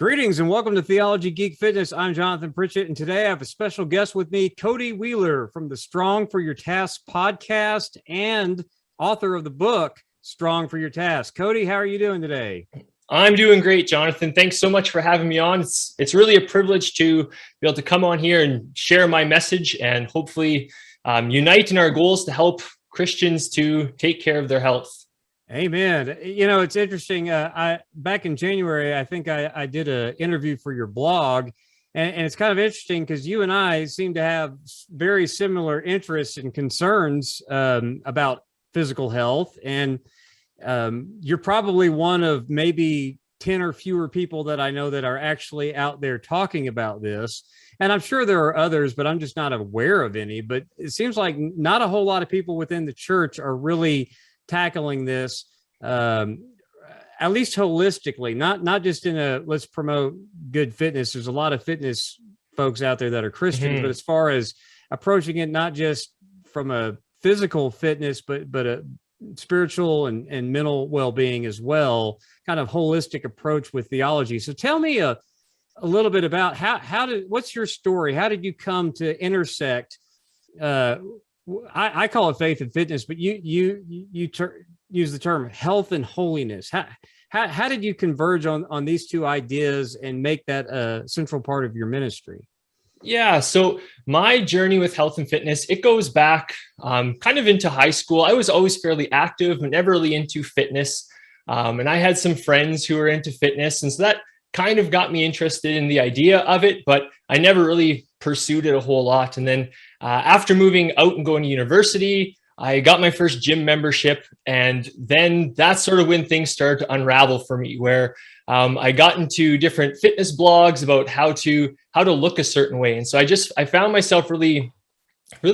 Greetings and welcome to Theology, Geek, Fitness. I'm Jonathan Pritchett, and today I have a special guest with me, Cody Wieler from the Strong for Your Task podcast and author of the book, Strong for Your Task. Cody, how are you doing today? I'm doing great, Jonathan. Thanks so much for having me on. It's really a privilege to be able to come on here and share my message and hopefully unite in our goals to help Christians to take care of their health. Amen. You know, it's interesting. Back in January, I think I did an interview for your blog, and it's kind of interesting because you and I seem to have very similar interests and concerns about physical health. And you're probably one of maybe 10 or fewer people that I know that are actually out there talking about this. And I'm sure there are others, but I'm just not aware of any. But it seems like not a whole lot of people within the church are really tackling this, at least holistically, not just in a let's promote good fitness. There's a lot of fitness folks out there that are Christians, but as far as approaching it, not just from a physical fitness, but a spiritual and mental well-being as well, kind of holistic approach with theology. So tell me a little bit about what's your story? How did you come to intersect? I call it faith and fitness, but you use the term health and holiness. How did you converge on these two ideas and make that a central part of your ministry? Yeah, so my journey with health and fitness, it goes back kind of into high school. I was always fairly active, but never really into fitness. And I had some friends who were into fitness. And so that kind of got me interested in the idea of it, but I never really pursued it a whole lot. And then after moving out and going to university, I got my first gym membership. And then that's sort of when things started to unravel for me, where I got into different fitness blogs about how to look a certain way. And so I found myself really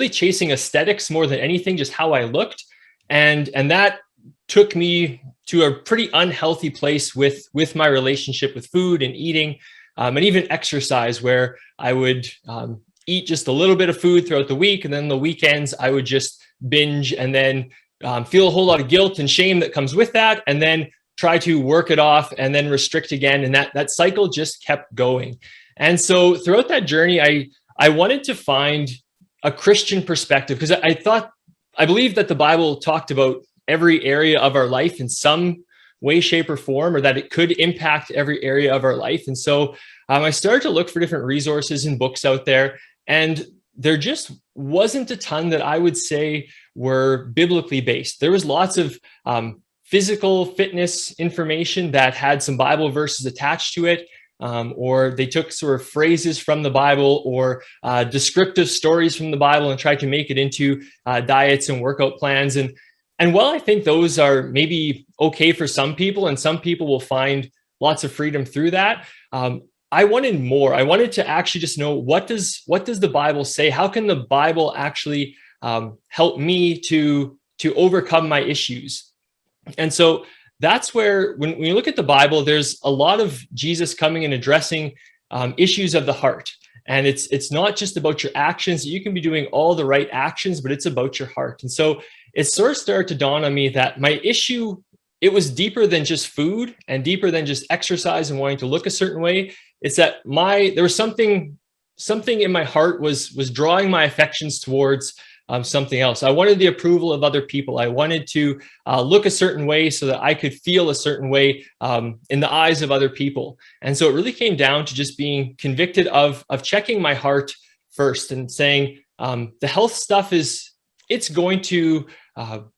chasing aesthetics more than anything, just how I looked. And that took me to a pretty unhealthy place with my relationship with food and eating, and even exercise, where I would eat just a little bit of food throughout the week. And then the weekends I would just binge and then feel a whole lot of guilt and shame that comes with that. And then try to work it off and then restrict again. And that cycle just kept going. And so throughout that journey, I wanted to find a Christian perspective, because I believe that the Bible talked about every area of our life in some way, shape, or form, or that it could impact every area of our life. And so I started to look for different resources and books out there. And there just wasn't a ton that I would say were biblically based. There was lots of physical fitness information that had some Bible verses attached to it, or they took sort of phrases from the Bible or descriptive stories from the Bible and tried to make it into diets and workout plans. And while I think those are maybe okay for some people, and some people will find lots of freedom through that, I wanted more. I wanted to actually just know, what does the Bible say? How can the Bible actually help me to overcome my issues? And so that's where, when you look at the Bible, there's a lot of Jesus coming and addressing issues of the heart. And it's not just about your actions. You can be doing all the right actions, but it's about your heart. And so it sort of started to dawn on me that my issue, it was deeper than just food and deeper than just exercise and wanting to look a certain way. It's that there was something in my heart was drawing my affections towards something else. I wanted the approval of other people. I wanted to look a certain way so that I could feel a certain way in the eyes of other people. And so it really came down to just being convicted of checking my heart first and saying, the health stuff it's going to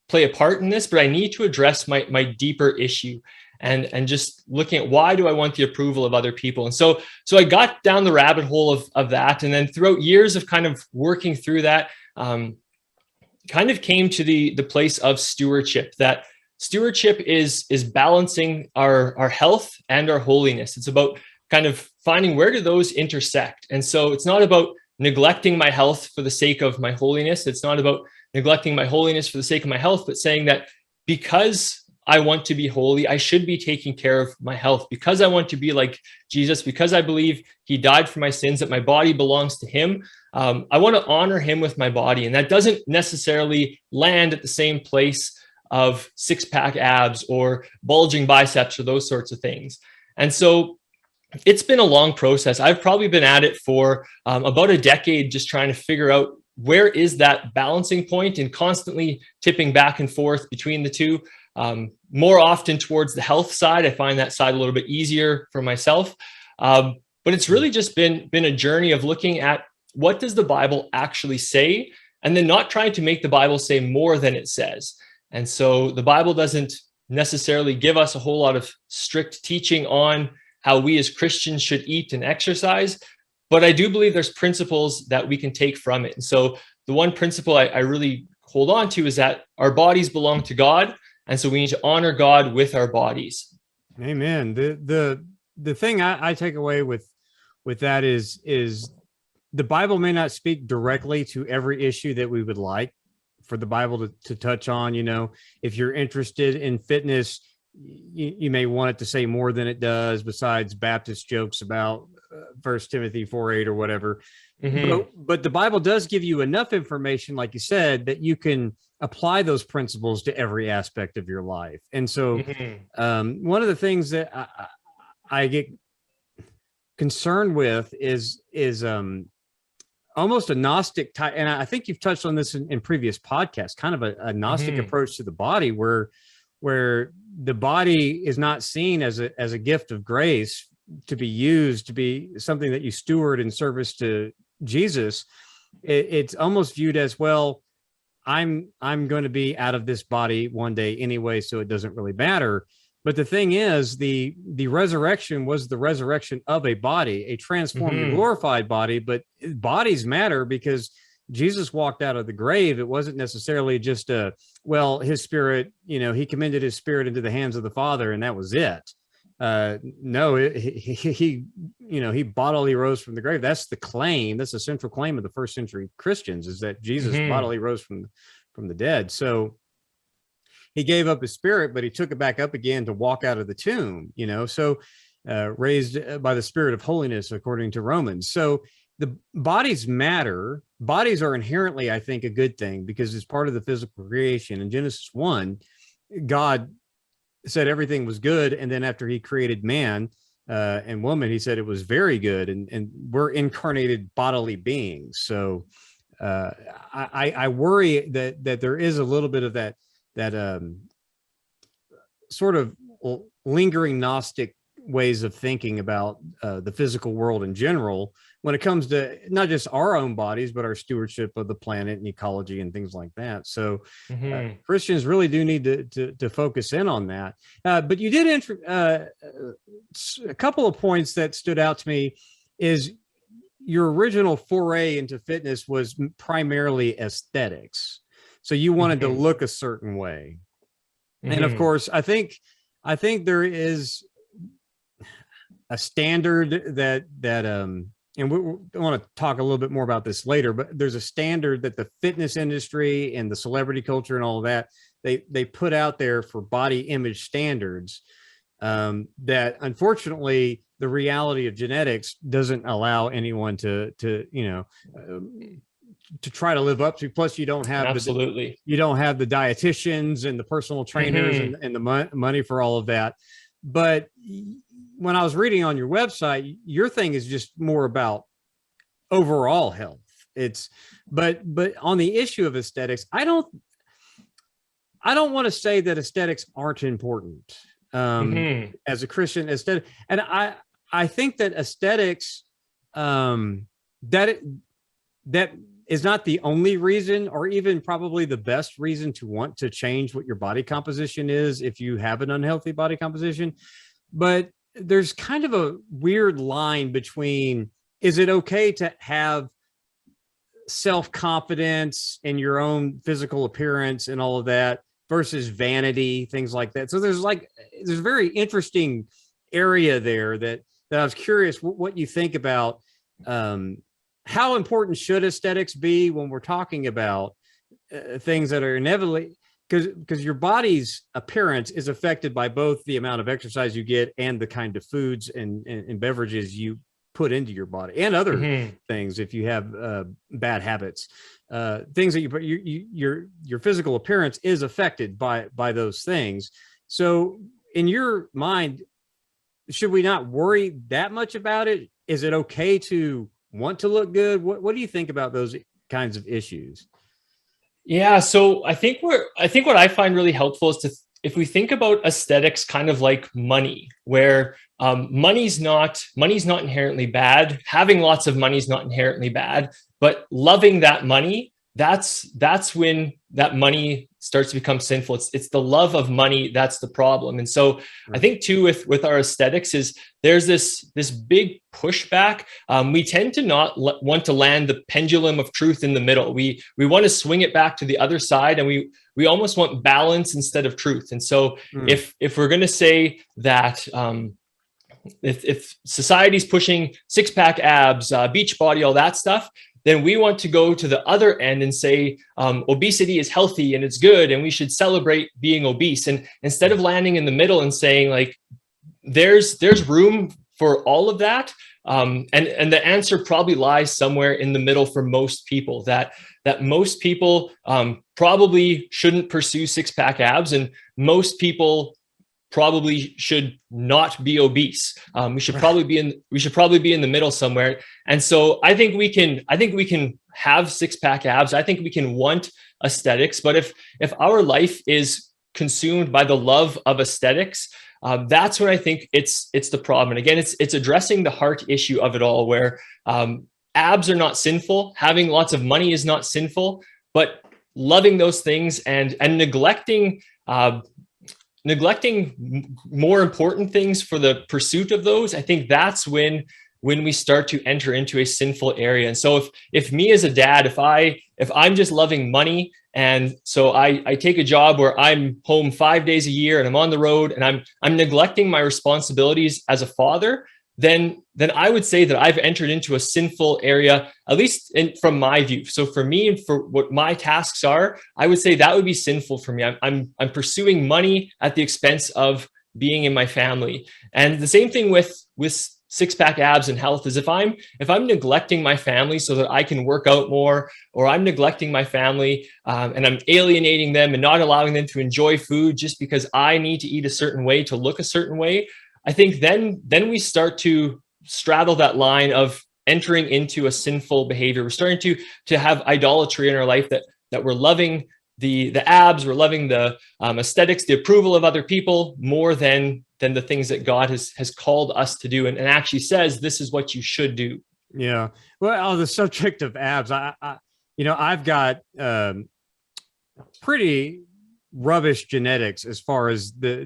play a part in this, but I need to address my deeper issue. And just looking at, why do I want the approval of other people? And so I got down the rabbit hole of that. And then throughout years of kind of working through that, kind of came to the place of stewardship. That stewardship is balancing our health and our holiness. It's about kind of finding, where do those intersect? And so it's not about neglecting my health for the sake of my holiness. It's not about neglecting my holiness for the sake of my health, but saying that because I want to be holy, I should be taking care of my health. Because I want to be like Jesus, because I believe he died for my sins, that my body belongs to him, I want to honor him with my body. And that doesn't necessarily land at the same place of six-pack abs or bulging biceps or those sorts of things. And so It's been a long process. I've probably been at it for about a decade, just trying to figure out where is that balancing point and constantly tipping back and forth between the two. More often towards the health side. I find that side a little bit easier for myself. But it's really just been a journey of looking at what does the Bible actually say, and then not trying to make the Bible say more than it says. And so the Bible doesn't necessarily give us a whole lot of strict teaching on how we as Christians should eat and exercise, but I do believe there's principles that we can take from it. And so the one principle I really hold on to is that our bodies belong to God, and so we need to honor God with our bodies. Amen. The thing I take away with that is the Bible may not speak directly to every issue that we would like for the Bible to touch on. You know, if you're interested in fitness, you may want it to say more than it does, besides Baptist jokes about 1 Timothy 4:8 or whatever. But the Bible does give you enough information, like you said, that you can apply those principles to every aspect of your life. And so one of the things that I get concerned with is almost a Gnostic type. And I think you've touched on this in previous podcasts, kind of a Gnostic approach to the body, where the body is not seen as a gift of grace to be used, to be something that you steward in service to Jesus. It's almost viewed as, well, I'm going to be out of this body one day anyway, so it doesn't really matter. But the thing is, the resurrection was the resurrection of a body, a transformed and glorified body. But bodies matter because Jesus walked out of the grave. It wasn't necessarily just his spirit, he commended his spirit into the hands of the Father, and that was it. No, he bodily rose from the grave. That's the claim. That's the central claim of the first century Christians, is that Jesus bodily rose from the dead. So he gave up his spirit, but he took it back up again to walk out of the tomb, so raised by the spirit of holiness, according to Romans. So the bodies matter. Bodies are inherently, I think, a good thing because it's part of the physical creation. In Genesis 1, God said everything was good. And then after he created man and woman, he said it was very good. And we're incarnated bodily beings. So I worry that there is a little bit of that sort of lingering Gnostic ways of thinking about the physical world in general, when it comes to not just our own bodies, but our stewardship of the planet and ecology and things like that. So Christians really do need to focus in on that. But you did a couple of points that stood out to me. Is your original foray into fitness was primarily aesthetics. So you wanted to look a certain way. And of course, I think there is a standard that and we want to talk a little bit more about this later, but there's a standard that the fitness industry and the celebrity culture and all of that, they put out there for body image standards that unfortunately the reality of genetics doesn't allow anyone to try to live up to. Plus you don't have the dietitians and the personal trainers and the money for all of that. But when I was reading on your website, your thing is just more about overall health. But on the issue of aesthetics, I don't want to say that aesthetics aren't important as a Christian aesthetic. And I think that aesthetics, that is not the only reason, or even probably the best reason to want to change what your body composition is if you have an unhealthy body composition. But there's kind of a weird line between, is it okay to have self-confidence in your own physical appearance and all of that versus vanity, things like that. So there's a very interesting area there that I was curious what you think about. How important should aesthetics be when we're talking about things that are inevitably, because your body's appearance is affected by both the amount of exercise you get and the kind of foods and beverages you put into your body, and other things if you have bad habits, things that your physical appearance is affected by those things. So in your mind, should we not worry that much about it? Is it okay to want to look good? What do you think about those kinds of issues? Yeah, so I think what I find really helpful is if we think about aesthetics kind of like money, where money's not inherently bad. Having lots of money is not inherently bad, but loving that money, that's when that money starts to become sinful. It's the love of money that's the problem. And so I think too with our aesthetics is there's this big pushback. We tend to not want to land the pendulum of truth in the middle. We want to swing it back to the other side, and we almost want balance instead of truth. And so if we're going to say that if society's pushing six-pack abs, beach body, all that stuff, then we want to go to the other end and say obesity is healthy and it's good and we should celebrate being obese. And instead of landing in the middle and saying like there's room for all of that, and the answer probably lies somewhere in the middle for most people, that most people probably shouldn't pursue six-pack abs, and most people probably should not be obese. We should probably be in the middle somewhere. And so I think we can have six-pack abs. I think we can want aesthetics, but if our life is consumed by the love of aesthetics, that's when I think it's the problem. And again, it's addressing the heart issue of it all, where abs are not sinful, having lots of money is not sinful, but loving those things and neglecting more important things for the pursuit of those, I think that's when we start to enter into a sinful area. And so if me as a dad, if I'm just loving money, and so I take a job where I'm home 5 days a year and I'm on the road and I'm neglecting my responsibilities as a father, then I would say that I've entered into a sinful area, at least from my view. So for me and for what my tasks are, I would say that would be sinful for me. I'm pursuing money at the expense of being in my family. And the same thing with six-pack abs and health is if I'm neglecting my family so that I can work out more, or I'm neglecting my family and I'm alienating them and not allowing them to enjoy food just because I need to eat a certain way to look a certain way, I think then we start to straddle that line of entering into a sinful behavior. We're starting to have idolatry in our life, that we're loving the abs, we're loving the aesthetics, the approval of other people more than the things that God has called us to do and actually says this is what you should do. Yeah. Well, on the subject of abs, I've got pretty rubbish genetics as far as the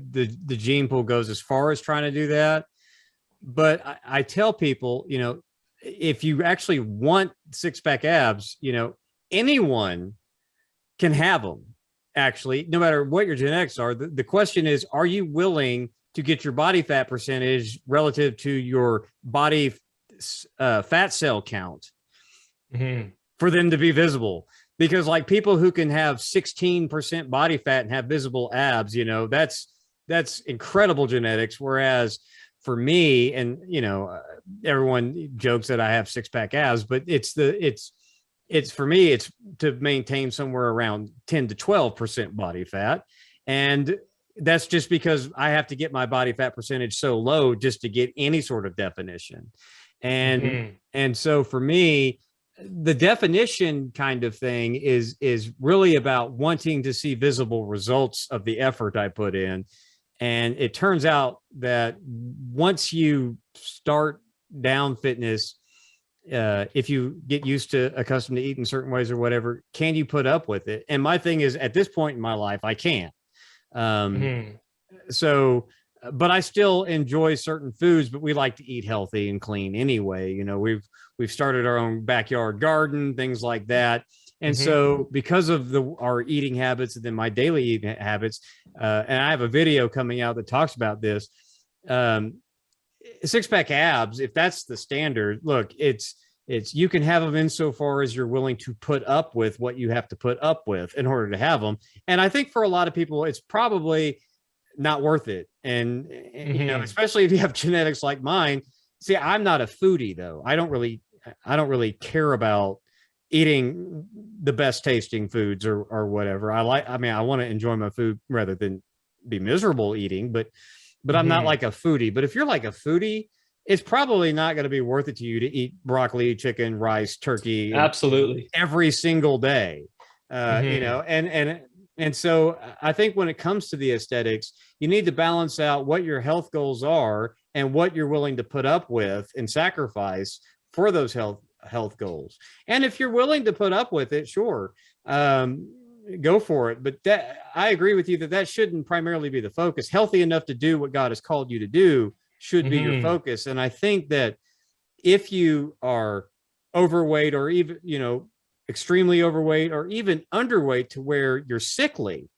gene pool goes, as far as trying to do that. But I tell people, if you actually want six-pack abs, anyone can have them, actually, no matter what your genetics are. The question is, are you willing to get your body fat percentage relative to your body fat cell count for them to be visible? Because like people who can have 16% body fat and have visible abs, that's incredible genetics. Whereas for me, and everyone jokes that I have six-pack abs, but it's for me, it's to maintain somewhere around 10 to 12% body fat. And that's just because I have to get my body fat percentage so low just to get any sort of definition. And so for me, the definition kind of thing is really about wanting to see visible results of the effort I put in. And it turns out that once you start down fitness, if you get used to accustomed to eating certain ways or whatever, can you put up with it? And my thing is, at this point in my life, I can't. So, but I still enjoy certain foods, but we like to eat healthy and clean anyway. We've started our own backyard garden, things like that. And so because of our eating habits and then my daily eating habits, and I have a video coming out that talks about this, six-pack abs, if that's the standard, look, it's you can have them insofar as you're willing to put up with what you have to put up with in order to have them. And I think for a lot of people, it's probably not worth it. And especially if you have genetics like mine. See, I'm not a foodie though. I don't really care about eating the best tasting foods or whatever. I want to enjoy my food rather than be miserable eating, but but I'm not like a foodie. But if you're like a foodie, it's probably not going to be worth it to you to eat broccoli, chicken, rice, turkey, Absolutely, every single day. And so I think when it comes to the aesthetics, you need to balance out what your health goals are and what you're willing to put up with and sacrifice for those health goals. And if you're willing to put up with it, sure, go for it. But I agree with you that shouldn't primarily be the focus. Healthy enough to do what God has called you to do should be your focus. And I think that if you are overweight, or even, extremely overweight, or even underweight to where you're sickly,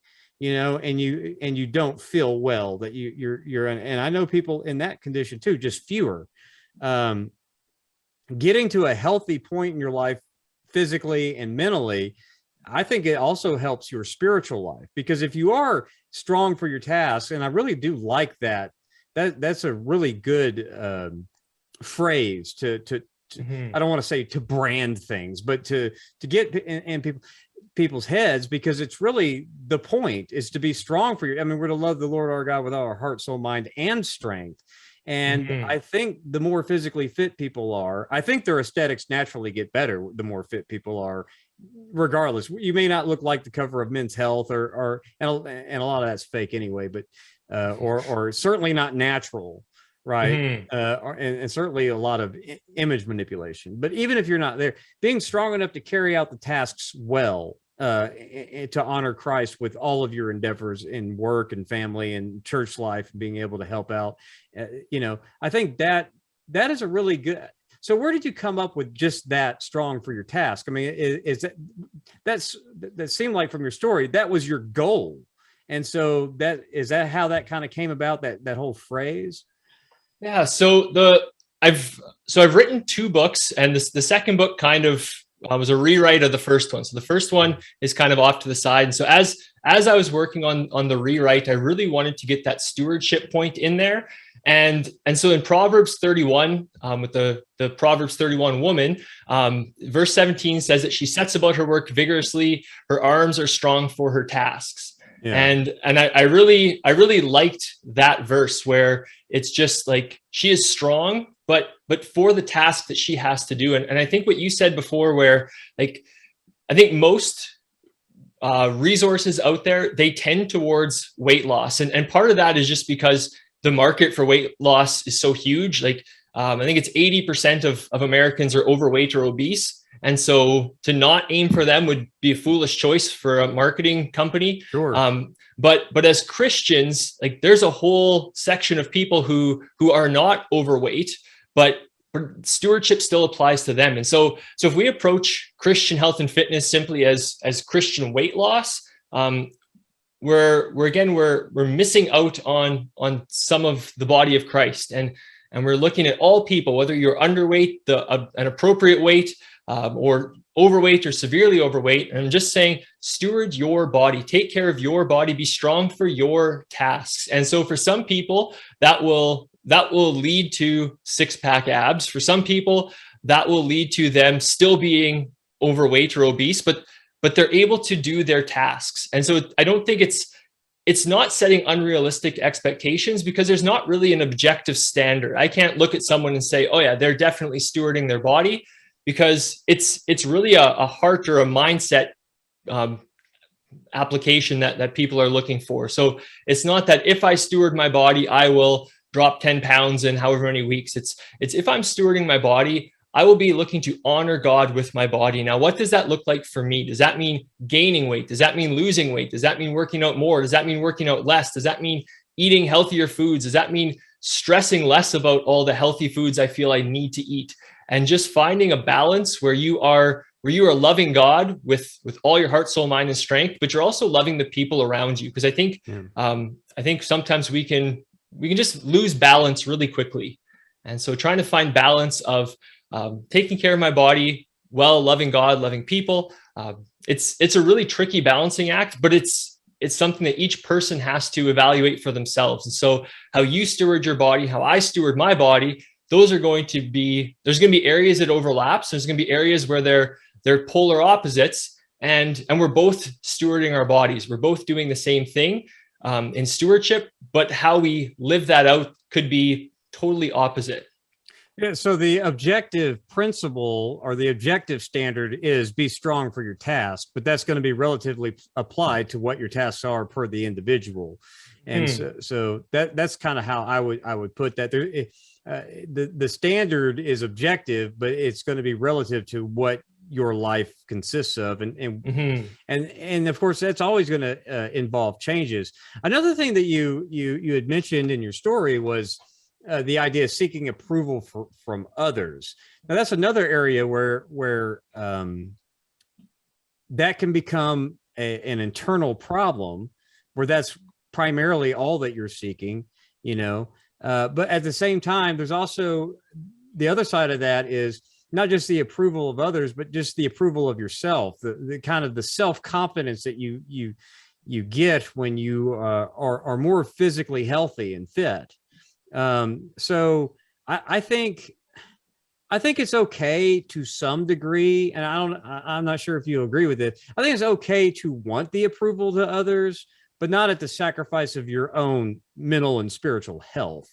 and you don't feel well, that you're and I know people in that condition too, just fewer. Getting to a healthy point in your life, physically and mentally, I think it also helps your spiritual life, because if you are strong for your task, and I really do like that's a really good phrase to I don't want to say to brand things, but to get in people's heads, because it's really the point is to be strong for you. I mean, we're to love the Lord our God with all our heart, soul, mind, and strength. And I think the more physically fit people are, I think their aesthetics naturally get better the more fit people are, regardless. You may not look like the cover of Men's Health, and a lot of that's fake anyway, but or certainly not natural. Right. And certainly a lot of image manipulation. But even if you're not there, being strong enough to carry out the tasks well, to honor Christ with all of your endeavors in work and family and church life, and being able to help out, I think that is a really good. So where did you come up with just that strong for your task? I mean, that seemed like from your story, that was your goal. And so is that how that kind of came about, that whole phrase? Yeah. So I've written 2 books, and the second book kind of was a rewrite of the first one. So the first one is kind of off to the side. And so as I was working on the rewrite, I really wanted to get that stewardship point in there. And so in Proverbs 31, with the Proverbs 31 woman, verse 17 says that she sets about her work vigorously. Her arms are strong for her tasks. Yeah. And I really liked that verse, where it's just like she is strong, but for the task that she has to do. And I think what you said before, where like I think most resources out there, they tend towards weight loss, and part of that is just because the market for weight loss is so huge. Like I think it's 80% of Americans are overweight or obese. And so to not aim for them would be a foolish choice for a marketing company. Sure. But as Christians, like there's a whole section of people who are not overweight, but stewardship still applies to them. And so if we approach Christian health and fitness simply as Christian weight loss, we're missing out on some of the body of Christ. And we're looking at all people, whether you're underweight, an appropriate weight, or overweight or severely overweight. And I'm just saying, steward your body, take care of your body, be strong for your tasks. And so for some people, that will lead to 6-pack abs. For some people, that will lead to them still being overweight or obese, but they're able to do their tasks. And so I don't think it's not setting unrealistic expectations, because there's not really an objective standard. I can't look at someone and say, oh yeah, they're definitely stewarding their body, because it's really a heart or a mindset application that people are looking for. So it's not that if I steward my body, I will drop 10 pounds in however many weeks. It's if I'm stewarding my body, I will be looking to honor God with my body. Now, what does that look like for me? Does that mean gaining weight? Does that mean losing weight? Does that mean working out more? Does that mean working out less? Does that mean eating healthier foods? Does that mean stressing less about all the healthy foods I feel I need to eat? And just finding a balance where you are loving God with all your heart, soul, mind, and strength, but you're also loving the people around you. Because I think sometimes we can just lose balance really quickly. And so trying to find balance of taking care of my body well, loving God, loving people, it's a really tricky balancing act, but it's something that each person has to evaluate for themselves. And so how you steward your body, how I steward my body, there's going to be areas that overlaps. There's going to be areas where they're polar opposites, and we're both stewarding our bodies. We're both doing the same thing. in stewardship, but how we live that out could be totally opposite. Yeah, so the objective principle or the objective standard is be strong for your task, but that's going to be relatively applied to what your tasks are per the individual. And so that's kind of how I would put that. The standard is objective, but it's going to be relative to what your life consists of, and of course that's always going to involve changes. Another thing that you had mentioned in your story was the idea of seeking approval from others. Now that's another area where that can become an internal problem, where that's primarily all that you're seeking, but at the same time, there's also the other side of that is not just the approval of others, but just the approval of yourself, the kind of the self-confidence that you get when you are more physically healthy and fit. So I think it's okay to some degree, and I'm not sure if you agree with it. I think it's okay to want the approval to others, but not at the sacrifice of your own mental and spiritual health.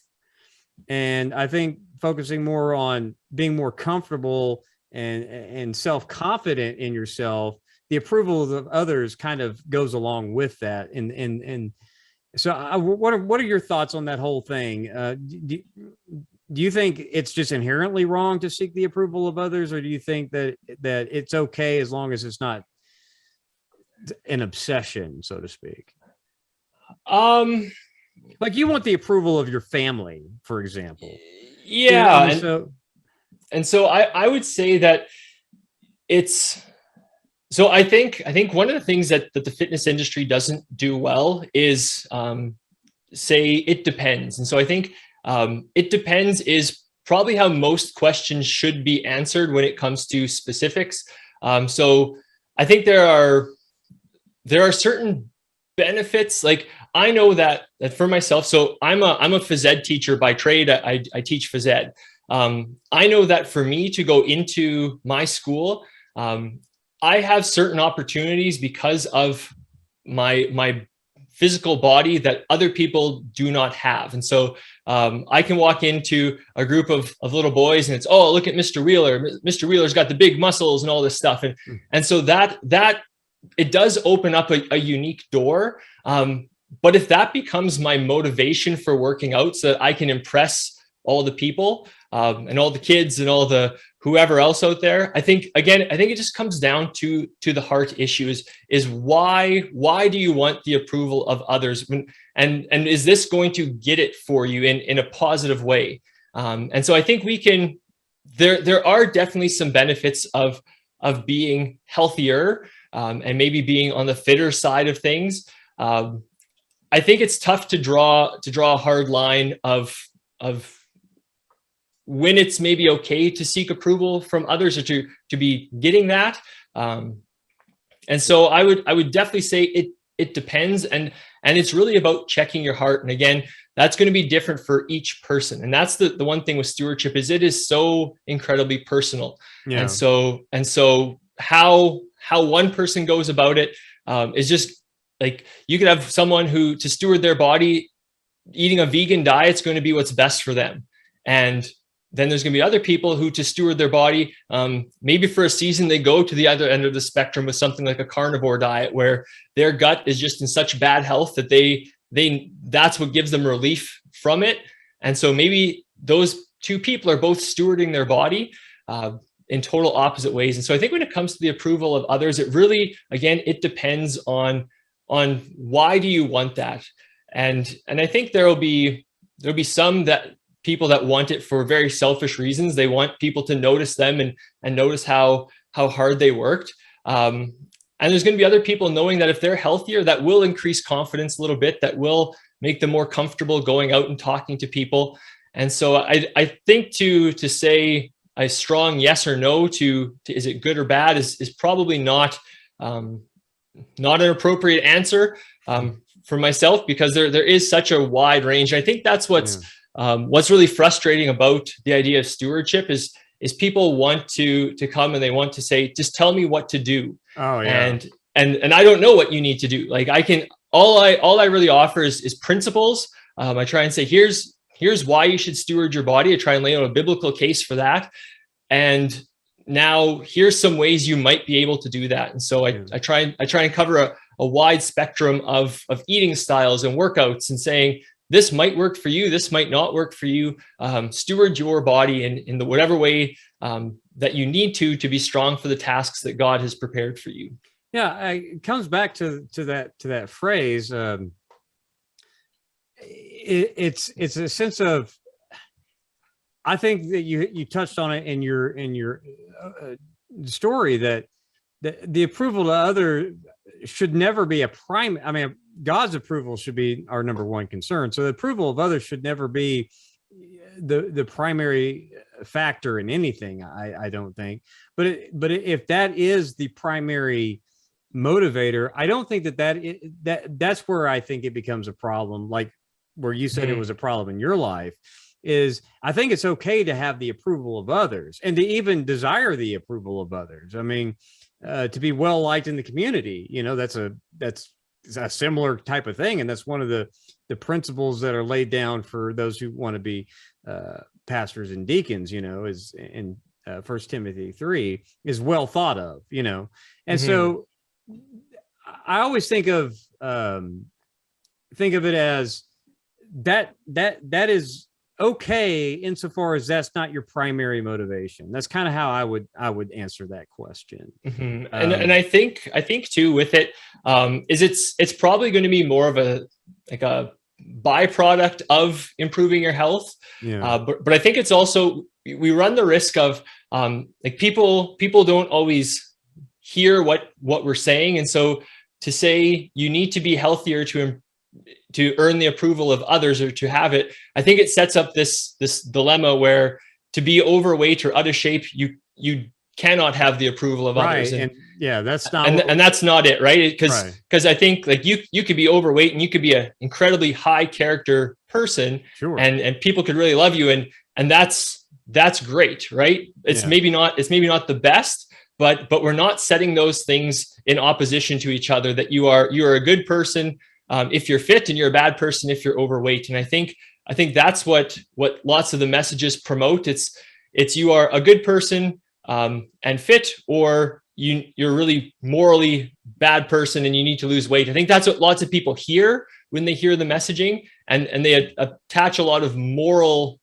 And I think focusing more on being more comfortable and self-confident in yourself, the approval of others kind of goes along with that. And so what are your thoughts on that whole thing? Do you think it's just inherently wrong to seek the approval of others, or do you think that it's okay as long as it's not an obsession, so to speak? Like you want the approval of your family, for example. Yeah. And so I would say that so I think one of the things that the fitness industry doesn't do well is say it depends. And so I think it depends is probably how most questions should be answered when it comes to specifics. So I think there are certain benefits. Like I know that for myself, so I'm a phys ed teacher by trade. I teach phys ed. I know that for me to go into my school, I have certain opportunities because of my physical body that other people do not have. And so I can walk into a group of little boys and it's, oh, look at Mr. Wieler. Mr. Wieler's got the big muscles and all this stuff. And so that it does open up a unique door. But if that becomes my motivation for working out so that I can impress all the people and all the kids and all the whoever else out there, I think it just comes down to the heart issues is why do you want the approval of others? And is this going to get it for you in a positive way? And so I think there are definitely some benefits of being healthier and maybe being on the fitter side of things. I think it's tough to draw a hard line of when it's maybe okay to seek approval from others or to be getting that. And so I would definitely say it depends. And it's really about checking your heart. And again, that's going to be different for each person. And that's the one thing with stewardship is it is so incredibly personal. Yeah. And so how one person goes about it is just like, you could have someone who to steward their body, eating a vegan diet is going to be what's best for them. And then there's going to be other people who to steward their body, maybe for a season, they go to the other end of the spectrum with something like a carnivore diet where their gut is just in such bad health that that's what gives them relief from it. And so maybe those two people are both stewarding their body in total opposite ways. And so I think when it comes to the approval of others, it really, again, it depends on why do you want that? And I think there'll be some people that want it for very selfish reasons. They want people to notice them and notice how hard they worked. And there's going to be other people knowing that if they're healthier, that will increase confidence a little bit, that will make them more comfortable going out and talking to people. And so I think to say a strong yes or no to is it good or bad is probably not an appropriate answer for myself, because there is such a wide range. I think that's what's really frustrating about the idea of stewardship is people want to come and they want to say, just tell me what to do. Oh yeah. And I don't know what you need to do. Like all I really offer is principles. I try and say, here's why you should steward your body. I try and lay out a biblical case for that. And now here's some ways you might be able to do that. And so I try and cover a wide spectrum of eating styles and workouts, and saying, this might work for you, this might not work for you. Steward your body in the whatever way that you need to be strong for the tasks that God has prepared for you. Yeah, it comes back to that phrase. It's a sense of, I think that you touched on it in your story, that the approval to others should never be a prime. I mean, God's approval should be our number one concern. So the approval of others should never be the primary factor in anything. I don't think. But if that is the primary motivator, I don't think that's where I think it becomes a problem. Like where you said it was a problem in your life, is I think it's okay to have the approval of others and to even desire the approval of others. I mean, to be well liked in the community, that's a similar type of thing. And that's one of the principles that are laid down for those who want to be pastors and deacons, is in 1 Timothy 3, is well thought of, and so I always think of it as that is okay insofar as that's not your primary motivation. That's kind of how I would answer that question. And I think too with it is it's probably going to be more of a byproduct of improving your health. But I think it's also, we run the risk of people don't always hear what we're saying. And so to say you need to be healthier to earn the approval of others or to have it, I think it sets up this dilemma where to be overweight or out of shape, you cannot have the approval of others. And that's not, and that's not it, right? Because I think you could be overweight and you could be an incredibly high character person, sure, and people could really love you, and that's great, right? It's maybe not the best, but we're not setting those things in opposition to each other. That you are a good person if you're fit, and you're a bad person if you're overweight. And I think that's what lots of the messages promote. It's you are a good person and fit, or you're a really morally bad person and you need to lose weight. I think that's what lots of people hear when they hear the messaging, and they attach a lot of moral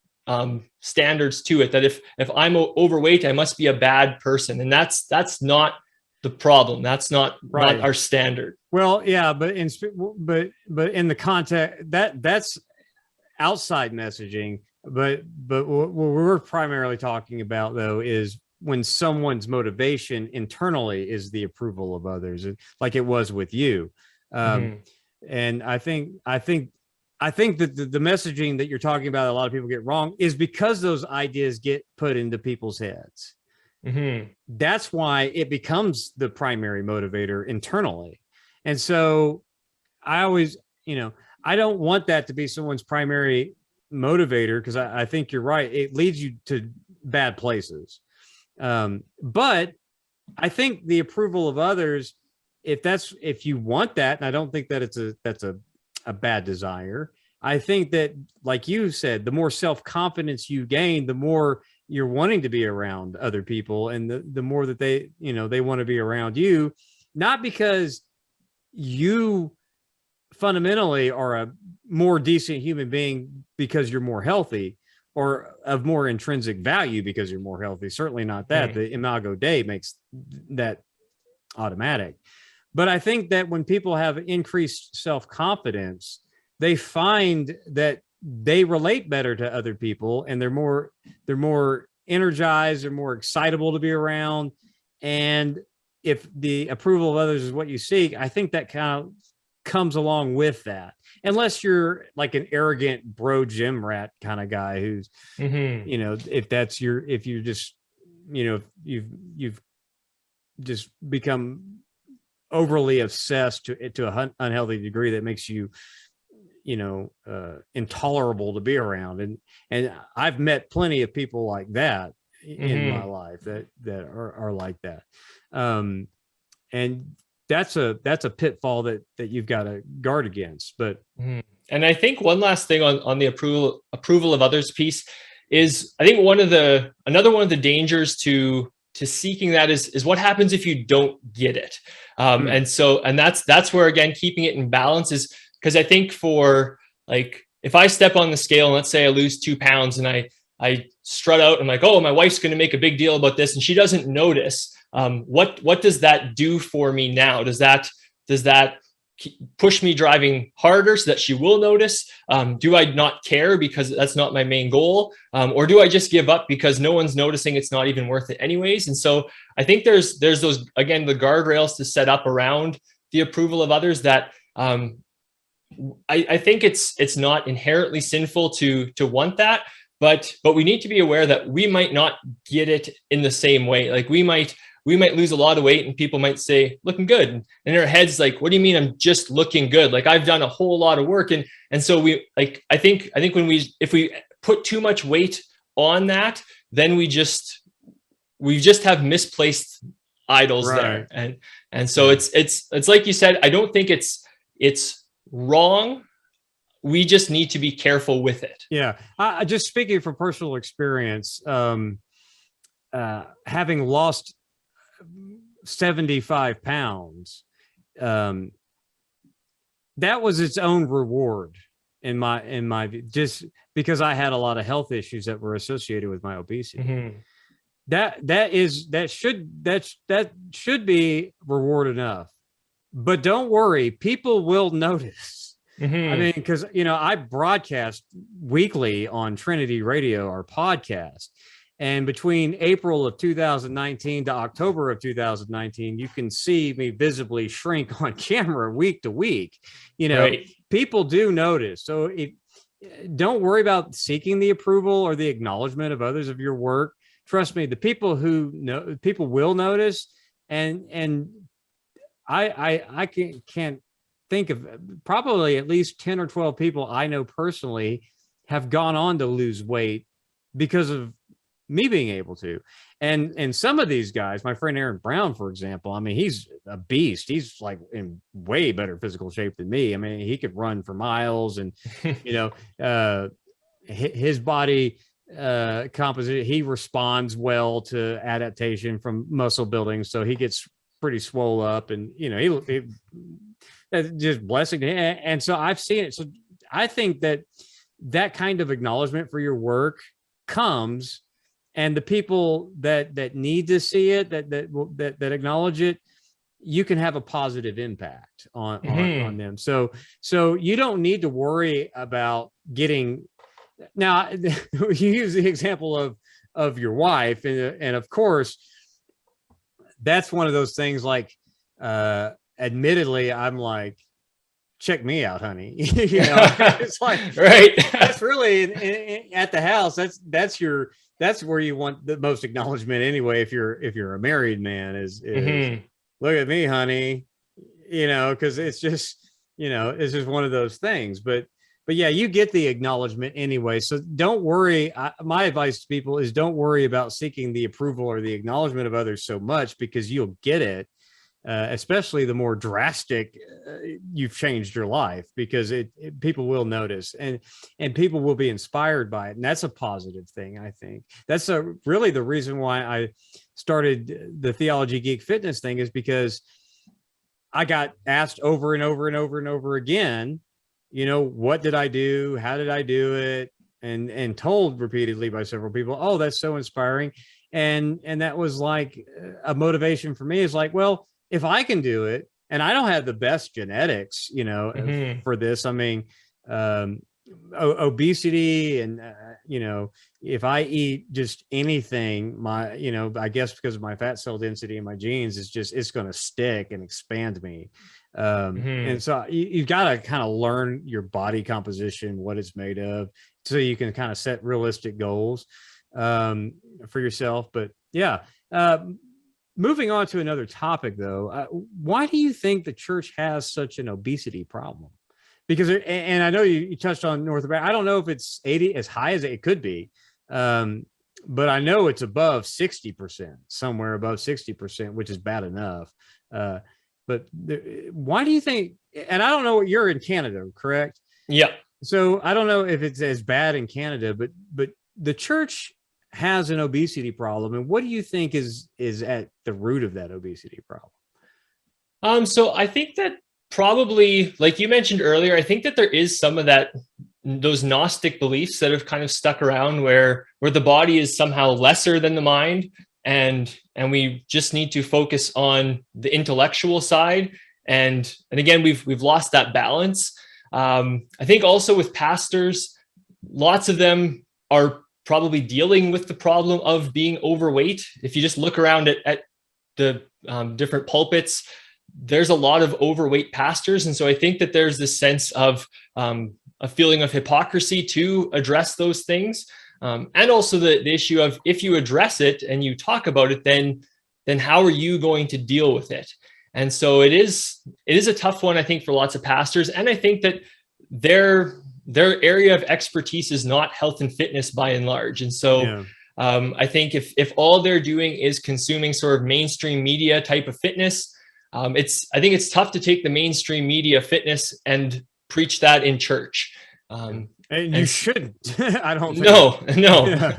standards to it. That if I'm overweight, I must be a bad person, and that's not the problem. That's not our standard. Well, yeah, but in the context that's outside messaging. But what we're primarily talking about, though, is when someone's motivation internally is the approval of others, like it was with you. And I think that the messaging that you're talking about, a lot of people get wrong, is because those ideas get put into people's heads. That's why it becomes the primary motivator internally. And so I always, I don't want that to be someone's primary motivator, because I think you're right. It leads you to bad places. But I think the approval of others, if you want that, and I don't think that that's a bad desire. I think that, like you said, the more self-confidence you gain, the more you're wanting to be around other people, and the more that they want to be around you, not because you fundamentally are a more decent human being because you're more healthy, or of more intrinsic value because you're more healthy. Certainly not that. The Imago Dei makes that automatic. But I think that when people have increased self-confidence, they find that they relate better to other people, and they're more energized, they're more excitable to be around. And if the approval of others is what you seek, I think that kind of comes along with that. Unless you're like an arrogant bro gym rat kind of guy who's, if you're just, you've just become overly obsessed to an unhealthy degree that makes you, intolerable to be around. And I've met plenty of people like that in my life that are like that. And that's a pitfall that you've got to guard against. But and I think one last thing on the approval of others piece is, I think another one of the dangers to seeking that is what happens if you don't get it. And that's where, again, keeping it in balance is, because I think for, like, if I step on the scale and let's say I lose 2 pounds and I strut out and I'm like, oh, my wife's going to make a big deal about this, and she doesn't notice, what does that do for me now? Does that push me driving harder so that she will notice? Do I not care because that's not my main goal? Or do I just give up because no one's noticing, it's not even worth it anyways? And so I think there's those, again, the guardrails to set up around the approval of others that I think it's not inherently sinful to want that, but we need to be aware that we might not get it in the same way. Like we might lose a lot of weight and people might say, looking good. And in our heads, like, what do you mean I'm just looking good? Like, I've done a whole lot of work. And so I think if we put too much weight on that, then we just have misplaced idols there. And so it's like you said, I don't think it's wrong. We just need to be careful with it. Yeah. I just speaking from personal experience, having lost 75 pounds, that was its own reward in my view, just because I had a lot of health issues that were associated with my obesity. Mm-hmm. That should be reward enough. But don't worry, people will notice. Mm-hmm. I mean, because I broadcast weekly on Trinity Radio, our podcast. And between April of 2019 to October of 2019, you can see me visibly shrink on camera week to week. Right. People do notice. So don't worry about seeking the approval or the acknowledgement of others of your work. Trust me, the people will notice. And I can't think of probably at least 10 or 12 people I know personally have gone on to lose weight because of me being able to. And some of these guys, my friend Aaron Brown, for example, I mean, he's a beast. He's like in way better physical shape than me. I mean, he could run for miles and, his body composition, he responds well to adaptation from muscle building. So he gets pretty swole up and, he just blessing. And so I've seen it. So I think that kind of acknowledgement for your work comes, and the people that need to see it, that acknowledge it, you can have a positive impact on them. So you don't need to worry about getting. Now, you use the example of your wife, and of course, that's one of those things. Like, admittedly, I'm like, check me out, honey. It's like, right. That's really at the house. That's where you want the most acknowledgement anyway. If you're a married man, is look at me, honey. Because it's just one of those things. But yeah, you get the acknowledgement anyway. So don't worry. My advice to people is don't worry about seeking the approval or the acknowledgement of others so much, because you'll get it. Especially the more drastic you've changed your life, because people will notice and people will be inspired by it. And that's a positive thing. I think that's really the reason why I started the Theology, Geek, Fitness thing, is because I got asked over and over and over and over again, what did I do? How did I do it? And told repeatedly by several people, oh, that's so inspiring. And that was like a motivation for me, is like, well, if I can do it, and I don't have the best genetics, for this, I mean, obesity and, if I eat just anything, I guess because of my fat cell density and my genes, it's going to stick and expand me. And so you've got to kind of learn your body composition, what it's made of, so you can kind of set realistic goals for yourself. But yeah, moving on to another topic, though, why do you think the church has such an obesity problem? Because, and I know you touched on North America. I don't know if it's 80 as high as it could be, but I know it's above 60%, somewhere above 60%, which is bad enough. why do you think, and I don't know, you're in Canada, correct? Yeah. So I don't know if it's as bad in Canada, but the church has an obesity problem. And what do you think is at the root of that obesity problem? So I think that probably, like you mentioned earlier, I think that there is some of those Gnostic beliefs that have kind of stuck around where the body is somehow lesser than the mind, and we just need to focus on the intellectual side. And again, we've lost that balance. I think also with pastors, lots of them are probably dealing with the problem of being overweight. If you just look around at the different pulpits, there's a lot of overweight pastors. And so I think that there's this sense of a feeling of hypocrisy to address those things. And also the issue of, if you address it and you talk about it, then how are you going to deal with it? And so it is a tough one, I think, for lots of pastors. And I think that their area of expertise is not health and fitness by and large. And so I think if all they're doing is consuming sort of mainstream media type of fitness, I think it's tough to take the mainstream media fitness and preach that in church. And you shouldn't. I don't think. No.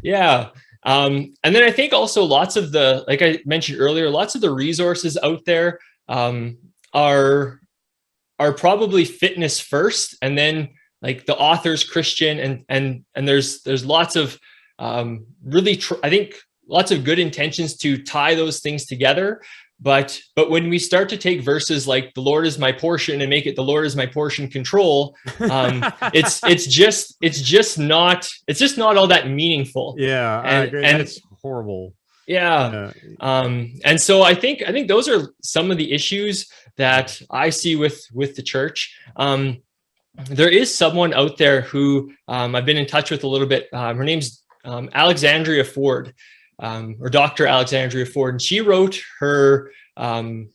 Yeah. And then I think also lots of like I mentioned earlier, lots of the resources out there are probably fitness first, and then like the author's Christian, and there's lots of really I think lots of good intentions to tie those things together. But when we start to take verses like "the Lord is my portion" and make it "the Lord is my portion control," it's just not all that meaningful. Yeah, I agree. And it's horrible. Yeah. And so I think those are some of the issues that I see with the church. There is someone out there who I've been in touch with a little bit. Her name's Alexandria Ford. Or Dr. Alexandria Ford, and she wrote her, I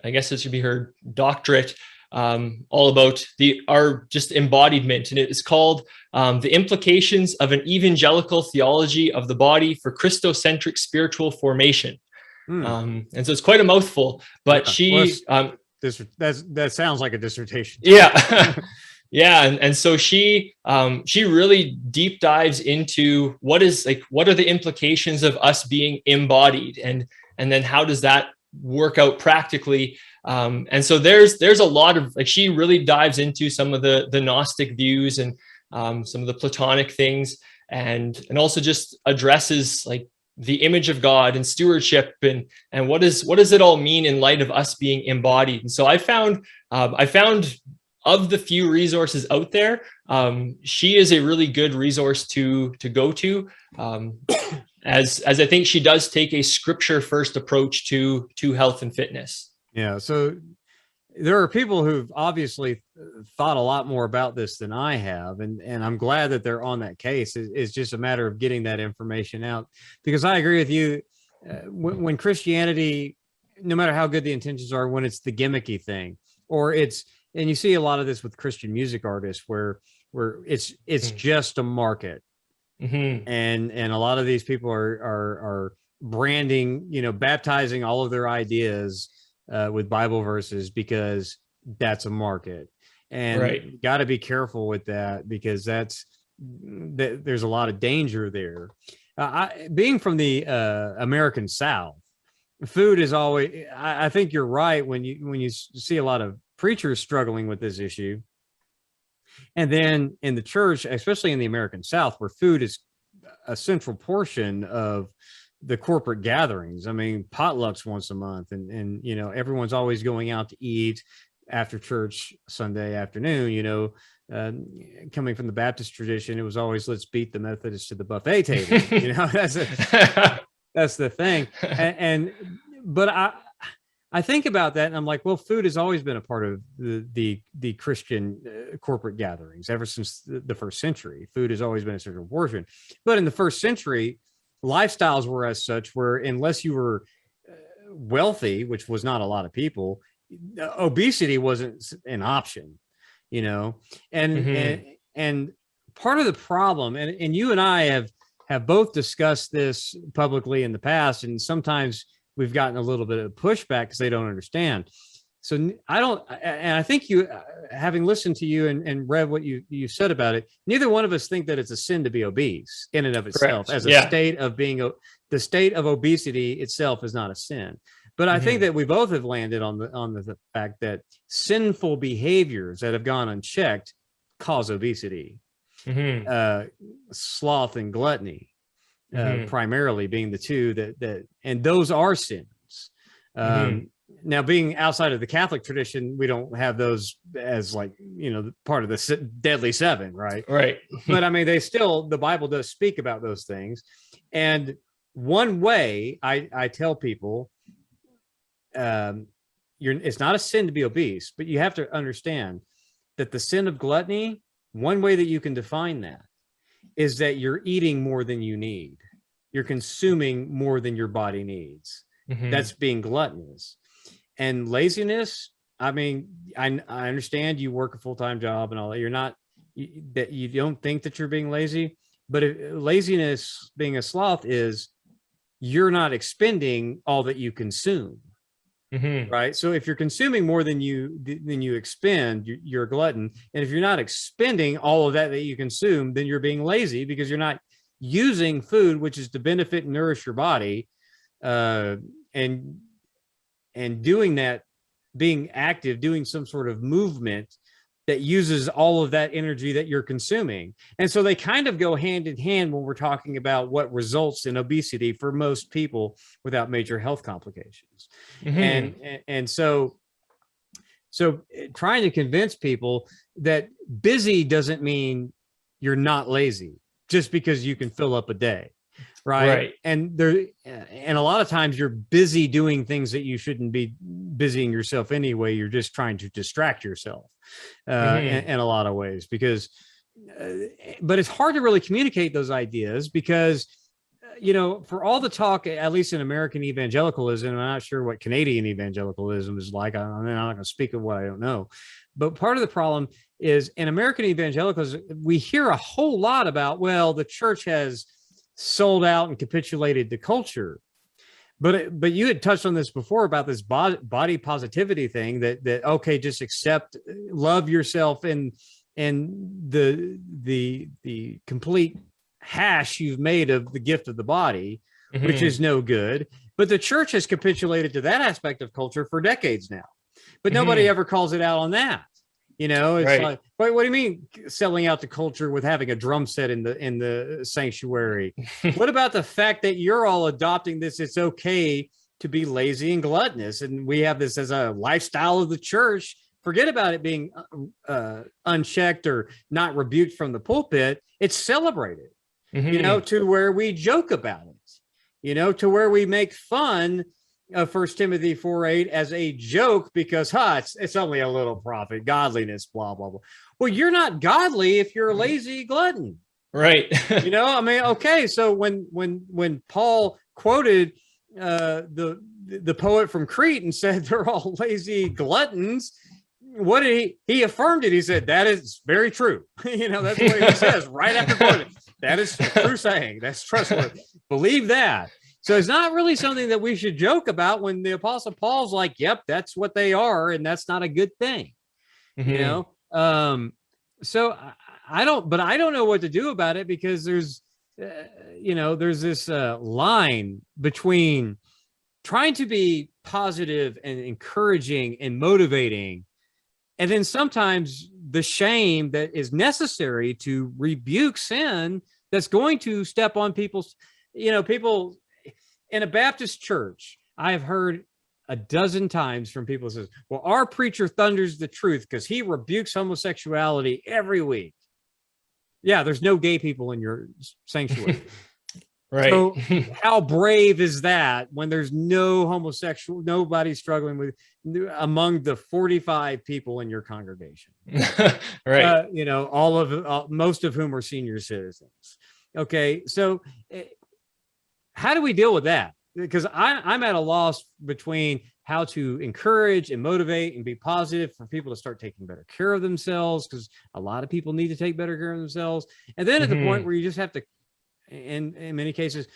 guess it should be her doctorate, all about our just embodiment, and it is called "The Implications of an Evangelical Theology of the Body for Christocentric Spiritual Formation." And so it's quite a mouthful, but that sounds like a dissertation. Yeah. Yeah. And so she really deep dives into what are the implications of us being embodied, and then how does that work out practically. And so there's a lot of, like, she really dives into some of the Gnostic views and some of the Platonic things, and also just addresses like the image of God and stewardship, and what does it all mean in light of us being embodied. And so I found of the few resources out there, she is a really good resource to go to, as I think she does take a scripture first approach to health and fitness. Yeah. So there are people who've obviously thought a lot more about this than I have. And I'm glad that they're on that case. It's just a matter of getting that information out, because I agree with you. When Christianity, no matter how good the intentions are, when it's the gimmicky thing, or and you see a lot of this with Christian music artists where it's just a market. Mm-hmm. And a lot of these people are branding, baptizing all of their ideas with Bible verses because that's a market. And got to be careful with that, because there's a lot of danger there. Being from the American South, food is always, I think you're right when you see a lot of preachers struggling with this issue. And then in the church, especially in the American South, where food is a central portion of the corporate gatherings. I mean, potlucks once a month, and everyone's always going out to eat after church Sunday afternoon. Coming from the Baptist tradition, it was always, let's beat the Methodists to the buffet table. That's the thing. But I think about that, and I'm like, well, food has always been a part of the Christian corporate gatherings ever since the first century. Food has always been a central portion. But in the first century, lifestyles were as such where, unless you were wealthy, which was not a lot of people, obesity wasn't an option, and part of the problem, and you and I have both discussed this publicly in the past, and sometimes we've gotten a little bit of pushback because they don't understand. So I think you, having listened to you and read what you said about it, neither one of us think that it's a sin to be obese in and of itself. Correct. As a state of being, the state of obesity itself is not a sin. But I think that we both have landed on the fact that sinful behaviors that have gone unchecked cause obesity, sloth and gluttony, primarily being the two that and those are sins. Now, being outside of the Catholic tradition, we don't have those as like, part of the deadly seven, right? Right. But I mean, the Bible does speak about those things. And one way I tell people, it's not a sin to be obese, but you have to understand that the sin of gluttony, one way that you can define that is that you're eating more than you need. You're consuming more than your body needs. That's being gluttonous. And laziness, I mean, I understand you work a full-time job and all that. That you don't think that you're being lazy, but laziness, being a sloth, is you're not expending all that you consume. Right. So if you're consuming more than you expend, you're a glutton. And if you're not expending all of that you consume, then you're being lazy because you're not using food, which is to benefit and nourish your body. And doing that, being active, doing some sort of movement that uses all of that energy that you're consuming. And so they kind of go hand in hand when we're talking about what results in obesity for most people without major health complications. And so trying to convince people that busy doesn't mean you're not lazy just because you can fill up a day. Right. And a lot of times you're busy doing things that you shouldn't be busying yourself anyway. You're just trying to distract yourself in a lot of ways but it's hard to really communicate those ideas because, for all the talk, at least in American evangelicalism, I'm not sure what Canadian evangelicalism is like. I'm not going to speak of what I don't know. But part of the problem is in American evangelicalism, we hear a whole lot about, well, the church has sold out and capitulated to culture. But you had touched on this before about this body positivity thing that okay, just accept, love yourself and the complete hash you've made of the gift of the body, which is no good. But the church has capitulated to that aspect of culture for decades now. But nobody ever calls it out on that. It's like, what do you mean selling out to culture with having a drum set in the sanctuary? What about the fact that you're all adopting this? It's okay to be lazy and gluttonous. And we have this as a lifestyle of the church. Forget about it being unchecked or not rebuked from the pulpit. It's celebrated, to where we joke about it, to where we make fun of 1 Timothy 4:8 as a joke because it's only a little profit, godliness, blah blah blah. Well, you're not godly if you're a lazy glutton, right? Okay. So when Paul quoted the poet from Crete and said they're all lazy gluttons, what did he affirmed it? He said that is very true. That's what he says right after quoting. That is true saying. That's trustworthy. Believe that. So it's not really something that we should joke about when the Apostle Paul's like, yep, that's what they are. And that's not a good thing, So I don't know what to do about it because there's this line between trying to be positive and encouraging and motivating. And then sometimes the shame that is necessary to rebuke sin that's going to step on people's, people. In a Baptist church, I've heard a dozen times from people who says, well, our preacher thunders the truth because he rebukes homosexuality every week. Yeah, there's no gay people in your sanctuary. Right. So how brave is that when there's no homosexual, nobody struggling with among the 45 people in your congregation? Right. Most of whom are senior citizens. Okay. So how do we deal with that? Because I'm at a loss between how to encourage and motivate and be positive for people to start taking better care of themselves, because a lot of people need to take better care of themselves. And then at the point where you just have to, in many cases,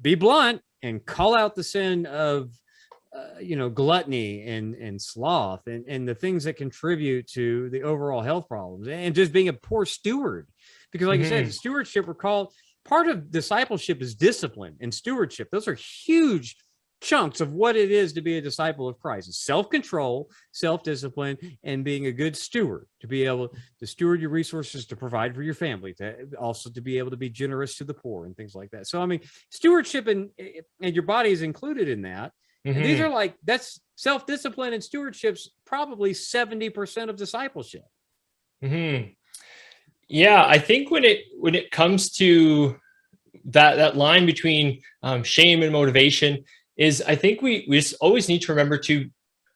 be blunt, and call out the sin of gluttony and sloth and the things that contribute to the overall health problems, and just being a poor steward. Because like I said, stewardship, we're called, part of discipleship is discipline and stewardship. Those are huge chunks of what it is to be a disciple of Christ. It's self-control, self-discipline, and being a good steward, to be able to steward your resources, to provide for your family, to also to be able to be generous to the poor and things like that. So, I mean, stewardship and your body is included in that. And these are like, that's self-discipline and stewardship's probably 70% of discipleship. Yeah, I think when it comes to that line between shame and motivation, is I think we just always need to remember to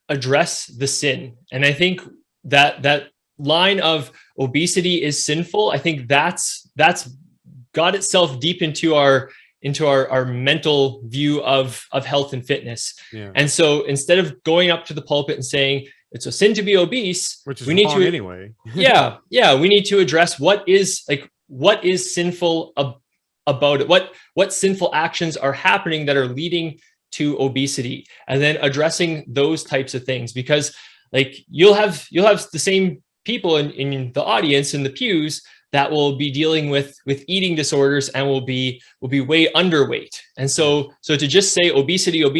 address the sin. And I think that line of obesity is sinful, I think that's got itself deep into our mental view of health and fitness. Yeah. And so instead of going up to the pulpit and saying it's a sin to be obese, which is we need to anyway. yeah, we need to address what is sinful about it. What sinful actions are happening that are leading to obesity, and then addressing those types of things. Because like you'll have the same people in the audience, in the pews, that will be dealing with eating disorders and will be way underweight. And so to just say obesity, you're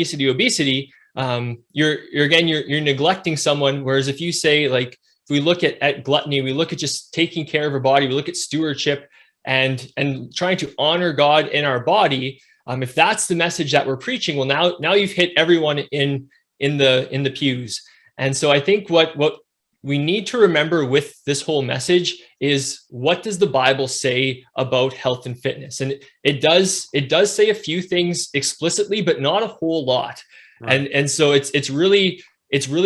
neglecting someone. Whereas if you say, like, if we look at gluttony, we look at just taking care of our body, we look at stewardship and trying to honor God in our body. If that's the message that we're preaching, well, now you've hit everyone in the pews. And so I think what we need to remember with this whole message is, what does the Bible say about health and fitness? And it does say a few things explicitly, but not a whole lot. Right. And so it's really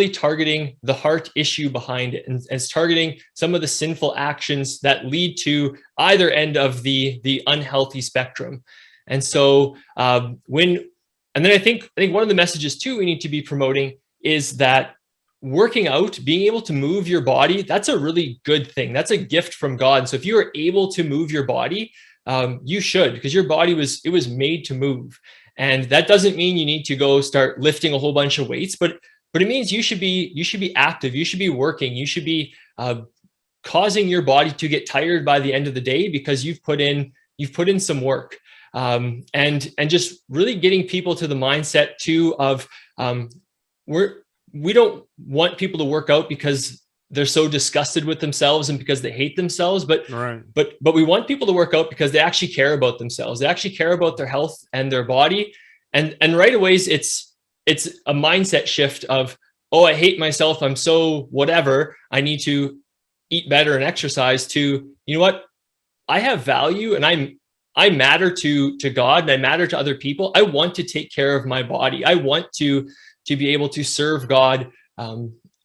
targeting the heart issue behind it, and it's targeting some of the sinful actions that lead to either end of the unhealthy spectrum. And so I think one of the messages too we need to be promoting is that working out, being able to move your body, that's a really good thing. That's a gift from God. So if you are able to move your body, you should, because your body was made to move. And that doesn't mean you need to go start lifting a whole bunch of weights, but it means you should be active. You should be working. You should be causing your body to get tired by the end of the day because you've put in some work. And just really getting people to the mindset too of we don't want people to work out because they're so disgusted with themselves and because they hate themselves, but we want people to work out because they actually care about themselves. They actually care about their health and their body. And right away, it's a mindset shift of, oh, I hate myself, I'm so whatever, I need to eat better and exercise, to, you know what, I have value and I matter to God and I matter to other people. I want to take care of my body. I want to be able to serve God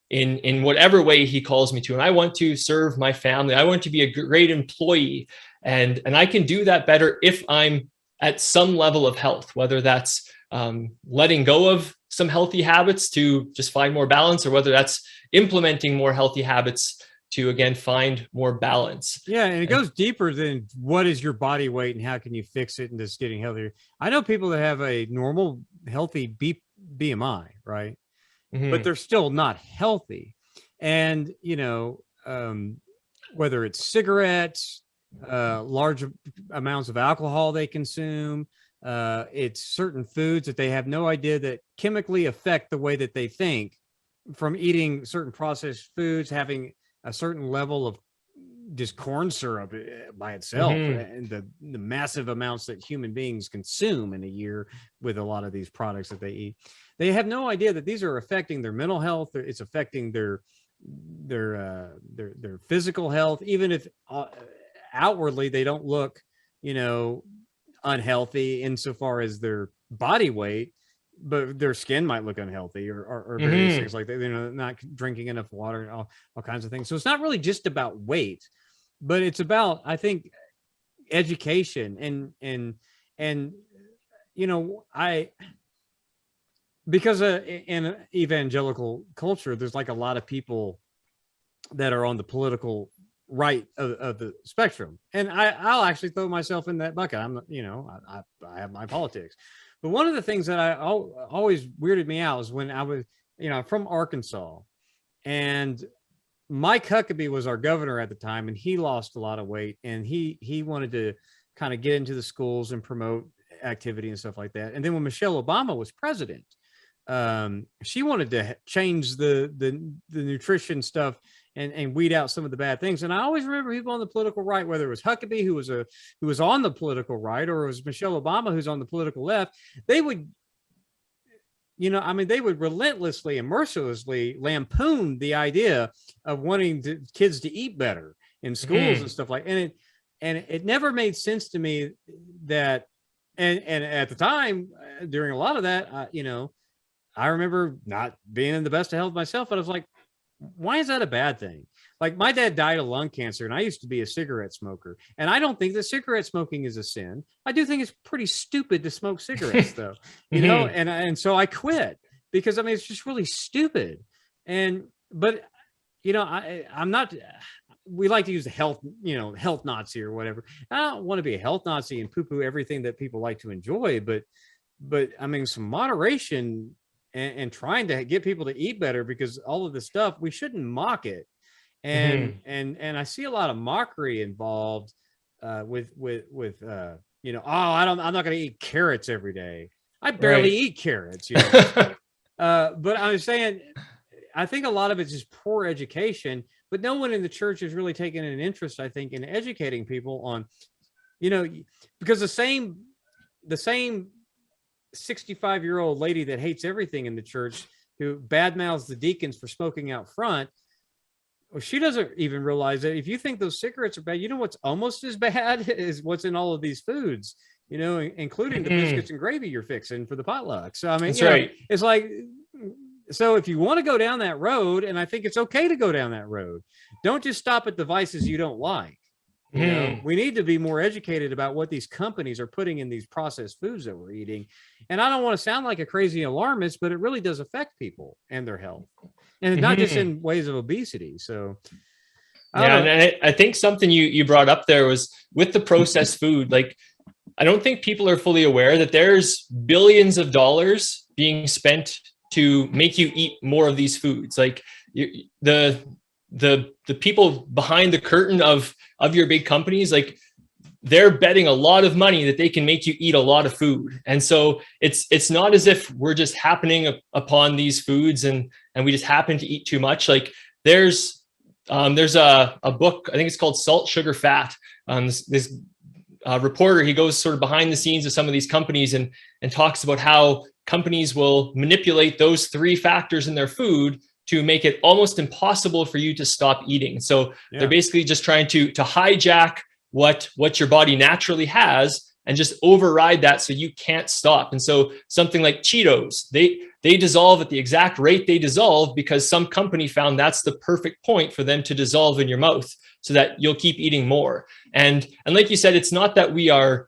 in whatever way he calls me to. And I want to serve my family. I want to be a great employee. And I can do that better if I'm at some level of health, whether that's letting go of some healthy habits to just find more balance, or whether that's implementing more healthy habits to, again, find more balance. Yeah. And it goes deeper than what is your body weight and how can you fix it and just getting healthier. I know people that have a normal, healthy BMI, right? Mm-hmm. But they're still not healthy. And, whether it's cigarettes, large amounts of alcohol they consume, it's certain foods that they have no idea that chemically affect the way that they think, from eating certain processed foods, having a certain level of just corn syrup by itself, and the massive amounts that human beings consume in a year with a lot of these products that they eat. They have no idea that these are affecting their mental health. It's affecting their physical health, even if outwardly they don't look, unhealthy insofar as their body weight, but their skin might look unhealthy or various things like that. Not drinking enough water and all kinds of things. So it's not really just about weight, but it's about, I think, education and because in evangelical culture, there's like a lot of people that are on the political right of the spectrum. And I'll actually throw myself in that bucket. I have my politics. But one of the things that I always weirded me out is when I was, from Arkansas, and Mike Huckabee was our governor at the time, and he lost a lot of weight, and he wanted to kind of get into the schools and promote activity and stuff like that. And then when Michelle Obama was president, she wanted to change the nutrition stuff and weed out some of the bad things. And I always remember people on the political right, whether it was Huckabee, who was on the political right, or it was Michelle Obama, who's on the political left, they would, they would relentlessly and mercilessly lampoon the idea of wanting kids to eat better in schools and stuff like, and it never made sense to me that, and at the time, during a lot of that, I remember not being in the best of health myself, but I was like, why is that a bad thing? Like, my dad died of lung cancer, and I used to be a cigarette smoker. And I don't think that cigarette smoking is a sin. I do think it's pretty stupid to smoke cigarettes, though, and so I quit because, it's just really stupid. But I'm not, we like to use the health Nazi or whatever. I don't want to be a health Nazi and poo-poo everything that people like to enjoy, but some moderation and trying to get people to eat better, because all of this stuff, we shouldn't mock it. And I see a lot of mockery involved with I'm not going to eat carrots every day. I barely eat carrots, but I was saying, I think a lot of it's just poor education, but no one in the church is really taking an interest, I think, in educating people on, because the same 65-year-old lady that hates everything in the church, who badmouths the deacons for smoking out front, well, she doesn't even realize that if you think those cigarettes are bad, what's almost as bad is what's in all of these foods, including the biscuits and gravy you're fixing for the potluck. So, that's right. It's like, so if you want to go down that road, and I think it's okay to go down that road, don't just stop at the vices you don't like. We need to be more educated about what these companies are putting in these processed foods that we're eating. And I don't want to sound like a crazy alarmist, but it really does affect people and their health, and not just in ways of obesity. So, and I think something you brought up there was with the processed food. Like, I don't think people are fully aware that there's billions of dollars being spent to make you eat more of these foods. Like, the people behind the curtain of your big companies, like, they're betting a lot of money that they can make you eat a lot of food. And so it's not as if we're just happening upon these foods and we just happen to eat too much. Like, there's a book, I think it's called Salt, Sugar, Fat. This reporter, he goes sort of behind the scenes of some of these companies and talks about how companies will manipulate those three factors in their food to make it almost impossible for you to stop eating. So they're basically just trying to hijack what your body naturally has and just override that so you can't stop. And so something like Cheetos, they dissolve at the exact rate they dissolve because some company found that's the perfect point for them to dissolve in your mouth so that you'll keep eating more. And like you said, it's not that we are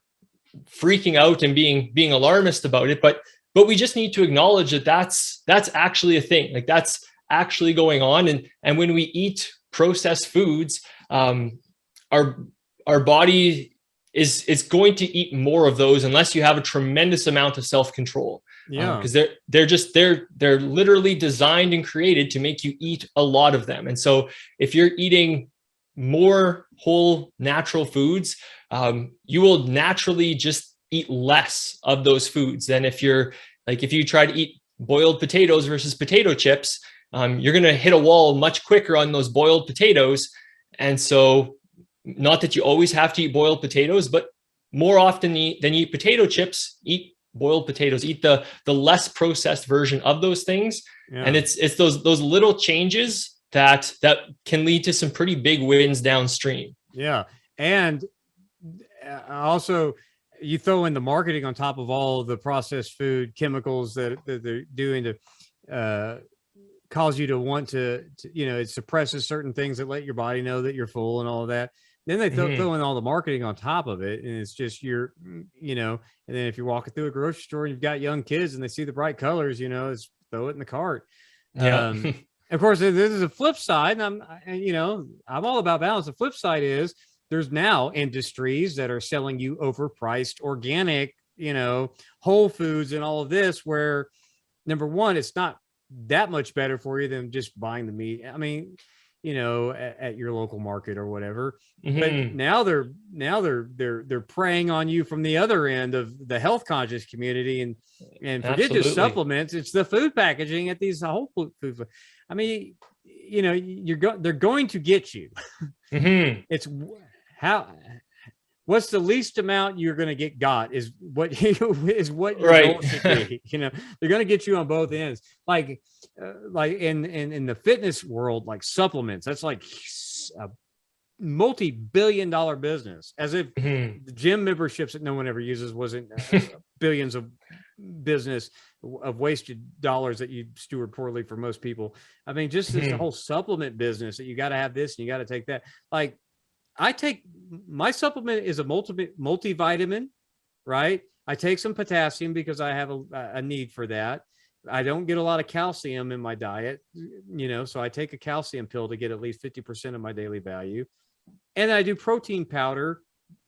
freaking out and being alarmist about it, but we just need to acknowledge that that's actually a thing. Like, that's actually going on. And when we eat processed foods, our body is going to eat more of those unless you have a tremendous amount of self-control. Because they're literally designed and created to make you eat a lot of them. And so if you're eating more whole natural foods, you will naturally just eat less of those foods than if you try to eat boiled potatoes versus potato chips. You're going to hit a wall much quicker on those boiled potatoes. And so, not that you always have to eat boiled potatoes, but more often than you eat potato chips, eat boiled potatoes, eat the less processed version of those things. And it's those little changes that can lead to some pretty big wins downstream. Yeah. And also, you throw in the marketing on top of all of the processed food chemicals that they're doing to cause you to want to it suppresses certain things that let your body know that you're full and all of that. Then they throw in all the marketing on top of it, and it's just and then if you're walking through a grocery store and you've got young kids and they see the bright colors, it's throw it in the cart. And Of course, this is a flip side, and I'm all about balance. The flip side is there's now industries that are selling you overpriced organic, whole foods and all of this, where number one, it's not that much better for you than just buying the meat. I mean, at your local market or whatever. But now they're preying on you from the other end of the health conscious community, and forget just supplements. It's the food packaging at these whole food. I mean, they're going to get you. It's what's the least amount you're going to get got is what your goal should be. They're going to get you on both ends. Like in the fitness world, like supplements, that's like a multi-billion-dollar business, as if the gym memberships that no one ever uses wasn't billions of business of wasted dollars that you steward poorly for most people. I mean, just this whole supplement business that you got to have this and you got to take that. Like, I take my supplement is a multivitamin, right? I take some potassium because I have a need for that. I don't get a lot of calcium in my diet, so I take a calcium pill to get at least 50% of my daily value. And I do protein powder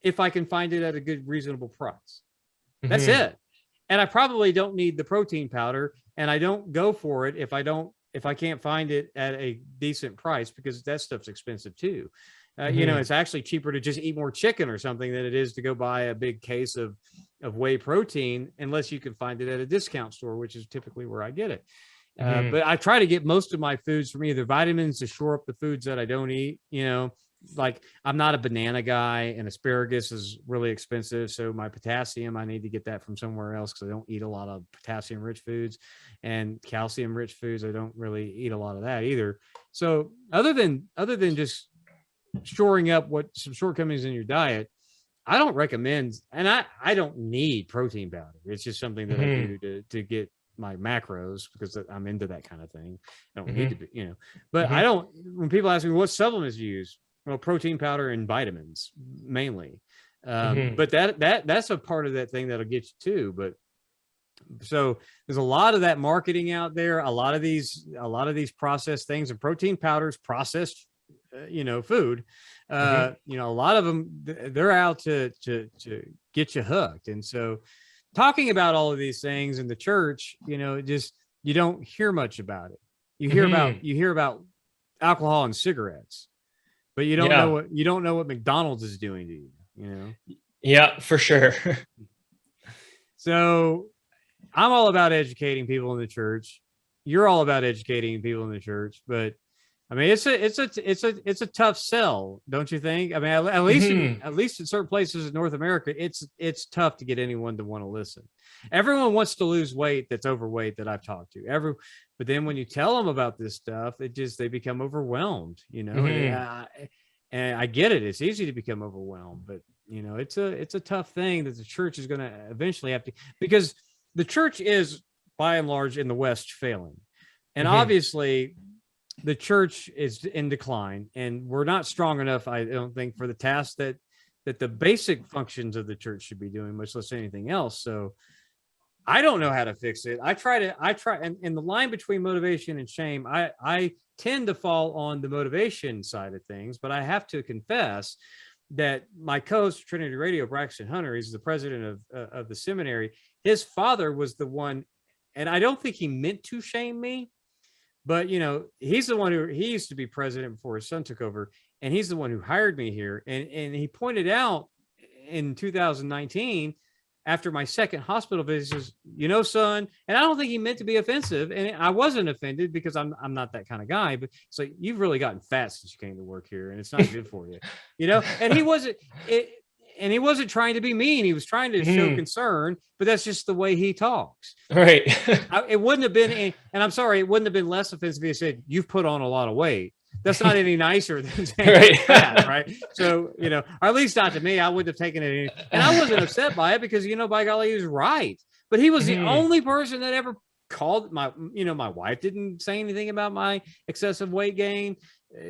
if I can find it at a good, reasonable price. That's it. And I probably don't need the protein powder, and I don't go for it if I can't find it at a decent price, because that stuff's expensive too. It's actually cheaper to just eat more chicken or something than it is to go buy a big case of whey protein, unless you can find it at a discount store, which is typically where I get it. But I try to get most of my foods from either vitamins to shore up the foods that I don't eat. Like, I'm not a banana guy, and asparagus is really expensive. So my potassium, I need to get that from somewhere else, because I don't eat a lot of potassium rich foods, and calcium rich foods, I don't really eat a lot of that either. So other than just shoring up some shortcomings in your diet, I don't recommend, and I don't need protein powder. It's just something that I do to get my macros, because I'm into that kind of thing. I don't need to be, but I don't, when people ask me what supplements you use, well, protein powder and vitamins mainly. But that's a part of that thing that'll get you too. But so there's a lot of that marketing out there, a lot of these processed things, and protein powders, processed food, a lot of them, they're out to get you hooked. And so talking about all of these things in the church, you don't hear much about it. You hear about alcohol and cigarettes, but you don't know what McDonald's is doing to you, Yeah, for sure. So I'm all about educating people in the church. You're all about educating people in the church, but I mean, it's a tough sell, don't you think? I mean, at least in certain places in North America, it's tough to get anyone to want to listen. Everyone wants to lose weight that's overweight that I've talked to. But then when you tell them about this stuff, they become overwhelmed, And I get it. It's easy to become overwhelmed, but it's a tough thing that the church is going to eventually have to, because the church is by and large in the West failing. And obviously the church is in decline, and we're not strong enough, I don't think, for the task that the basic functions of the church should be doing, much less anything else. So I don't know how to fix it. I try, and in the line between motivation and shame, I tend to fall on the motivation side of things, but I have to confess that my co-host of Trinity Radio, Braxton Hunter, he's the president of the seminary. His father was the one, and I don't think he meant to shame me, but he's the one he used to be president before his son took over, and he's the one who hired me here. And he pointed out in 2019, after my second hospital visit, says, son, and I don't think he meant to be offensive, and I wasn't offended, because I'm not that kind of guy, but it's like, you've really gotten fat since you came to work here, and it's not good for you, and he wasn't trying to be mean. He was trying to show concern, but that's just the way he talks. Right. It wouldn't have been, and I'm sorry, it wouldn't have been less offensive if he said, you've put on a lot of weight. That's not any nicer than saying fat, right? So, or at least not to me. I wouldn't have taken it and I wasn't upset by it, because, by golly, he was right. But he was the only person that ever called my wife didn't say anything about my excessive weight gain.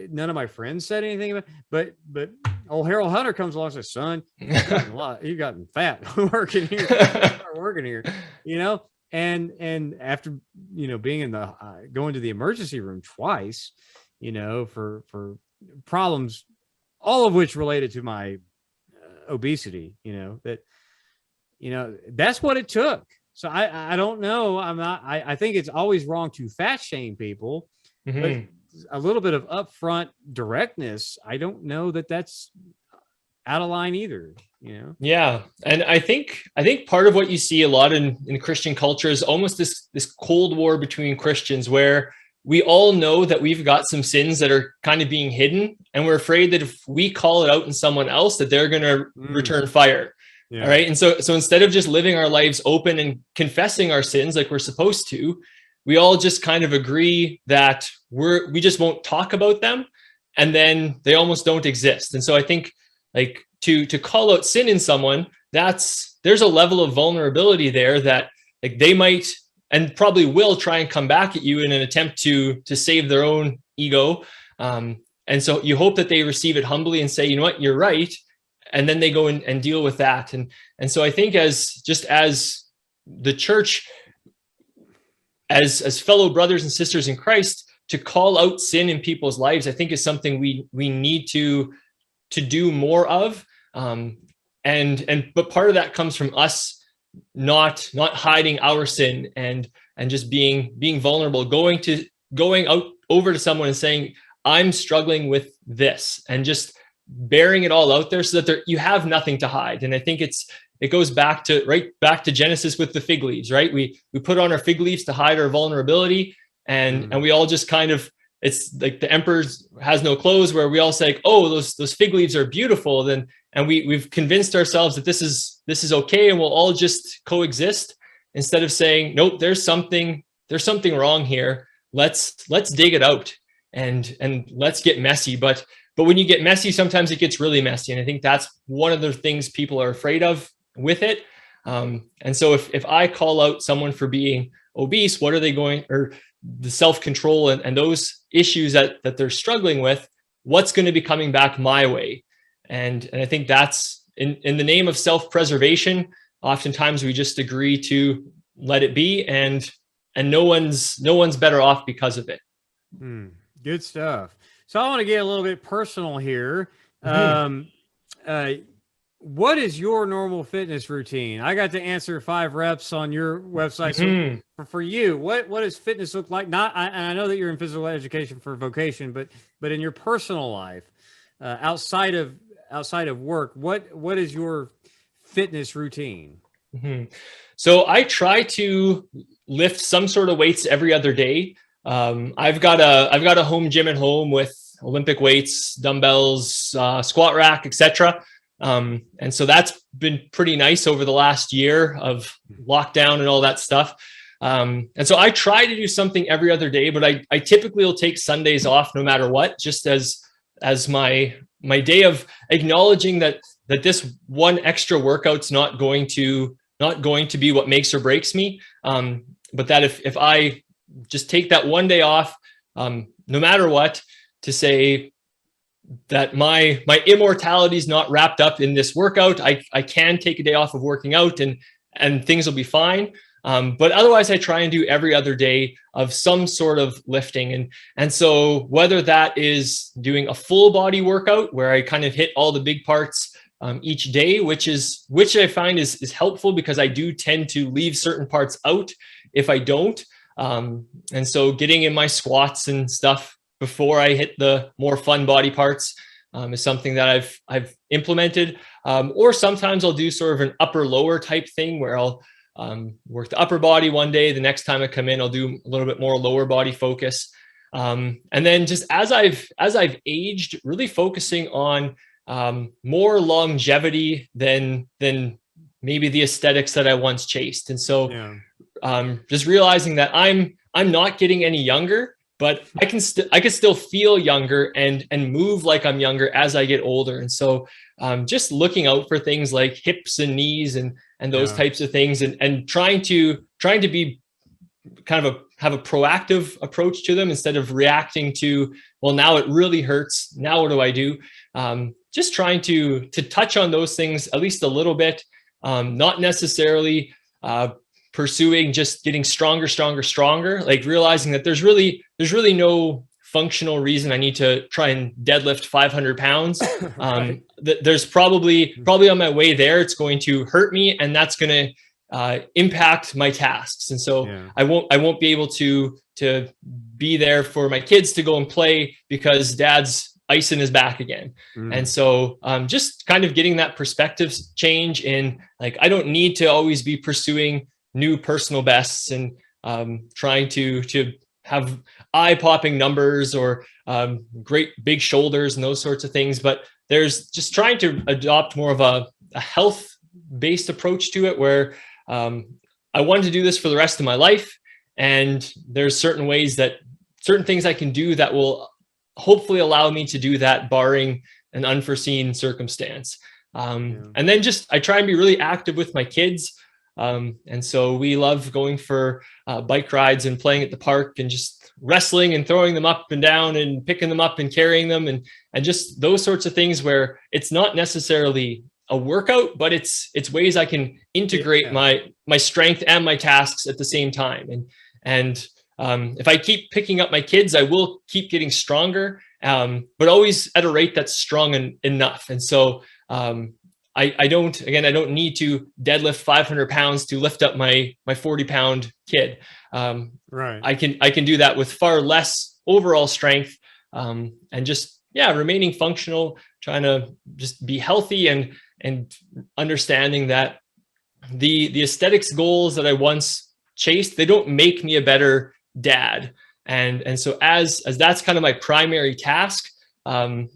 None of my friends said anything about it. But old Harold Hunter comes along and says, son, you've gotten fat working here. Start working here, And after, being in the, going to the emergency room twice, for problems, all of which related to my obesity, that's what it took. So I don't know. I think it's always wrong to fat shame people, but a little bit of upfront directness, I don't know that that's out of line either. Yeah. And I think part of what you see a lot in Christian culture is almost this Cold War between Christians, where we all know that we've got some sins that are kind of being hidden, and we're afraid that if we call it out in someone else, that they're going to return fire. Yeah. All right. And so instead of just living our lives open and confessing our sins like we're supposed to, we all just kind of agree that we just won't talk about them, and then they almost don't exist. And so I think, like, to call out sin in someone, there's a level of vulnerability there that, like, they might and probably will try and come back at you in an attempt to save their own ego. And so you hope that they receive it humbly and say, you know what, you're right. And then they go and deal with that. And so I think as the church, as fellow brothers and sisters in Christ, to call out sin in people's lives, I think is something we need to do more of. But part of that comes from us not hiding our sin and just being vulnerable, going out over to someone and saying, I'm struggling with this, and just bearing it all out there so that you have nothing to hide. And I think it goes back to Genesis with the fig leaves, right? We put on our fig leaves to hide our vulnerability, and we all just kind of, it's like the emperor has no clothes, where we all say, oh, those fig leaves are beautiful. And we've convinced ourselves that this is okay, and we'll all just coexist, instead of saying, nope, there's something wrong here. Let's dig it out and let's get messy. But when you get messy, sometimes it gets really messy. And I think that's one of the things people are afraid of with it. And so if I call out someone for being obese, what are they going, or the self-control and those issues that they're struggling with, what's going to be coming back my way? And I think that's in the name of self-preservation. Oftentimes we just agree to let it be, and no one's better off because of it. Good stuff. So I want to get a little bit personal here. What is your normal fitness routine? I got to answer 5 reps on your website. So for you, what does fitness look like? I know that you're in physical education for vocation, but in your personal life, outside of work, what is your fitness routine? So I try to lift some sort of weights every other day. I've got a home gym at home with Olympic weights, dumbbells, squat rack, etc. And so that's been pretty nice over the last year of lockdown and all that stuff. And so I try to do something every other day, but I typically will take Sundays off no matter what, just as my day of acknowledging that this one extra workout's not going to be what makes or breaks me. But that if I just take that one day off, no matter what, to say that my immortality is not wrapped up in this workout. I can take a day off of working out and things will be fine. But otherwise I try and do every other day of some sort of lifting. And so whether that is doing a full body workout where I kind of hit all the big parts each day, which I find is helpful, because I do tend to leave certain parts out if I don't. And so getting in my squats and stuff before I hit the more fun body parts is something that I've implemented. Or sometimes I'll do sort of an upper lower type thing where I'll work the upper body one day. The next time I come in, I'll do a little bit more lower body focus. And then just as I've aged, really focusing on more longevity than maybe the aesthetics that I once chased. And so just realizing that I'm not getting any younger, but I can still feel younger and move like I'm younger as I get older. And so just looking out for things like hips and knees and those types of things, and trying to be kind of have a proactive approach to them, instead of reacting to, well, now it really hurts, now what do I do? Just trying to touch on those things at least a little bit, not necessarily pursuing just getting stronger, like realizing that there's really no functional reason I need to try and deadlift 500 pounds. Right. There's probably on my way there, it's going to hurt me, and that's going to impact my tasks. And so I won't be able to be there for my kids to go and play because dad's icing his back again. And so just kind of getting that perspective change in, like, I don't need to always be pursuing new personal bests and trying to have eye-popping numbers or great big shoulders and those sorts of things. But there's just trying to adopt more of a health-based approach to it, where I wanted to do this for the rest of my life. And there's certain things I can do that will hopefully allow me to do that, barring an unforeseen circumstance. And then I try and be really active with my kids. And so we love going for bike rides and playing at the park and just wrestling and throwing them up and down and picking them up and carrying them, and just those sorts of things where it's not necessarily a workout, but it's ways I can integrate my strength and my tasks at the same time. And if I keep picking up my kids, I will keep getting stronger, but always at a rate that's strong enough. And so I don't need to deadlift 500 pounds to lift up my 40-pound kid. Right. I can do that with far less overall strength, and just remaining functional, trying to just be healthy and understanding that the aesthetics goals that I once chased, they don't make me a better dad. And so as that's kind of my primary task, I'm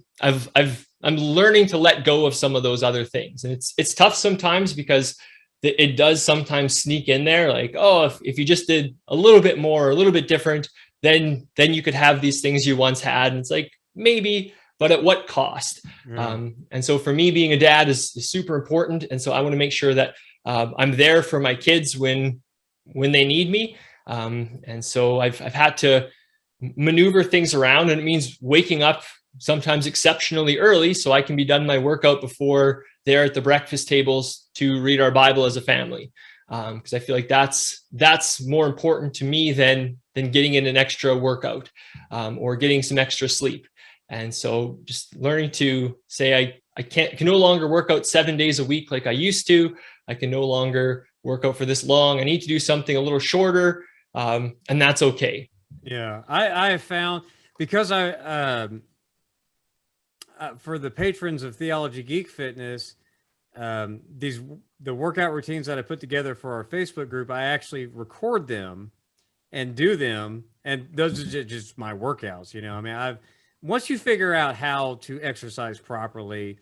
learning to let go of some of those other things. And it's tough sometimes because it does sometimes sneak in there. Like, oh, if you just did a little bit more, a little bit different, then you could have these things you once had. And it's like, maybe, but at what cost? And so for me, being a dad is super important. And so I want to make sure that I'm there for my kids when they need me. And so I've had to maneuver things around, and it means waking up sometimes exceptionally early so I can be done my workout before they're at the breakfast tables to read our Bible as a family. Because I feel like that's more important to me than getting in an extra workout or getting some extra sleep. And so just learning to say I can no longer work out 7 days a week like I used to. I can no longer work out for this long. I need to do something a little shorter, and that's okay. Yeah, I have found, because for the patrons of Theology, Geek, Fitness, the workout routines that I put together for our Facebook group, I actually record them and do them, and those are just my workouts. I mean, once you figure out how to exercise properly,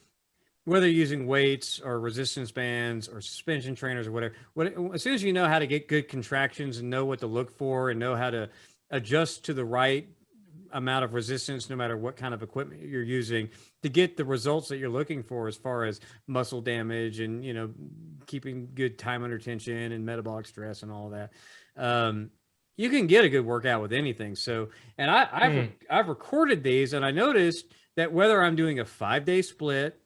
whether using weights or resistance bands or suspension trainers or whatever, as soon as you know how to get good contractions and know what to look for and know how to adjust to the right amount of resistance, no matter what kind of equipment you're using, to get the results that you're looking for as far as muscle damage and, keeping good time under tension and metabolic stress and all that. You can get a good workout with anything. So, and I've recorded these, and I noticed that whether I'm doing a 5-day split,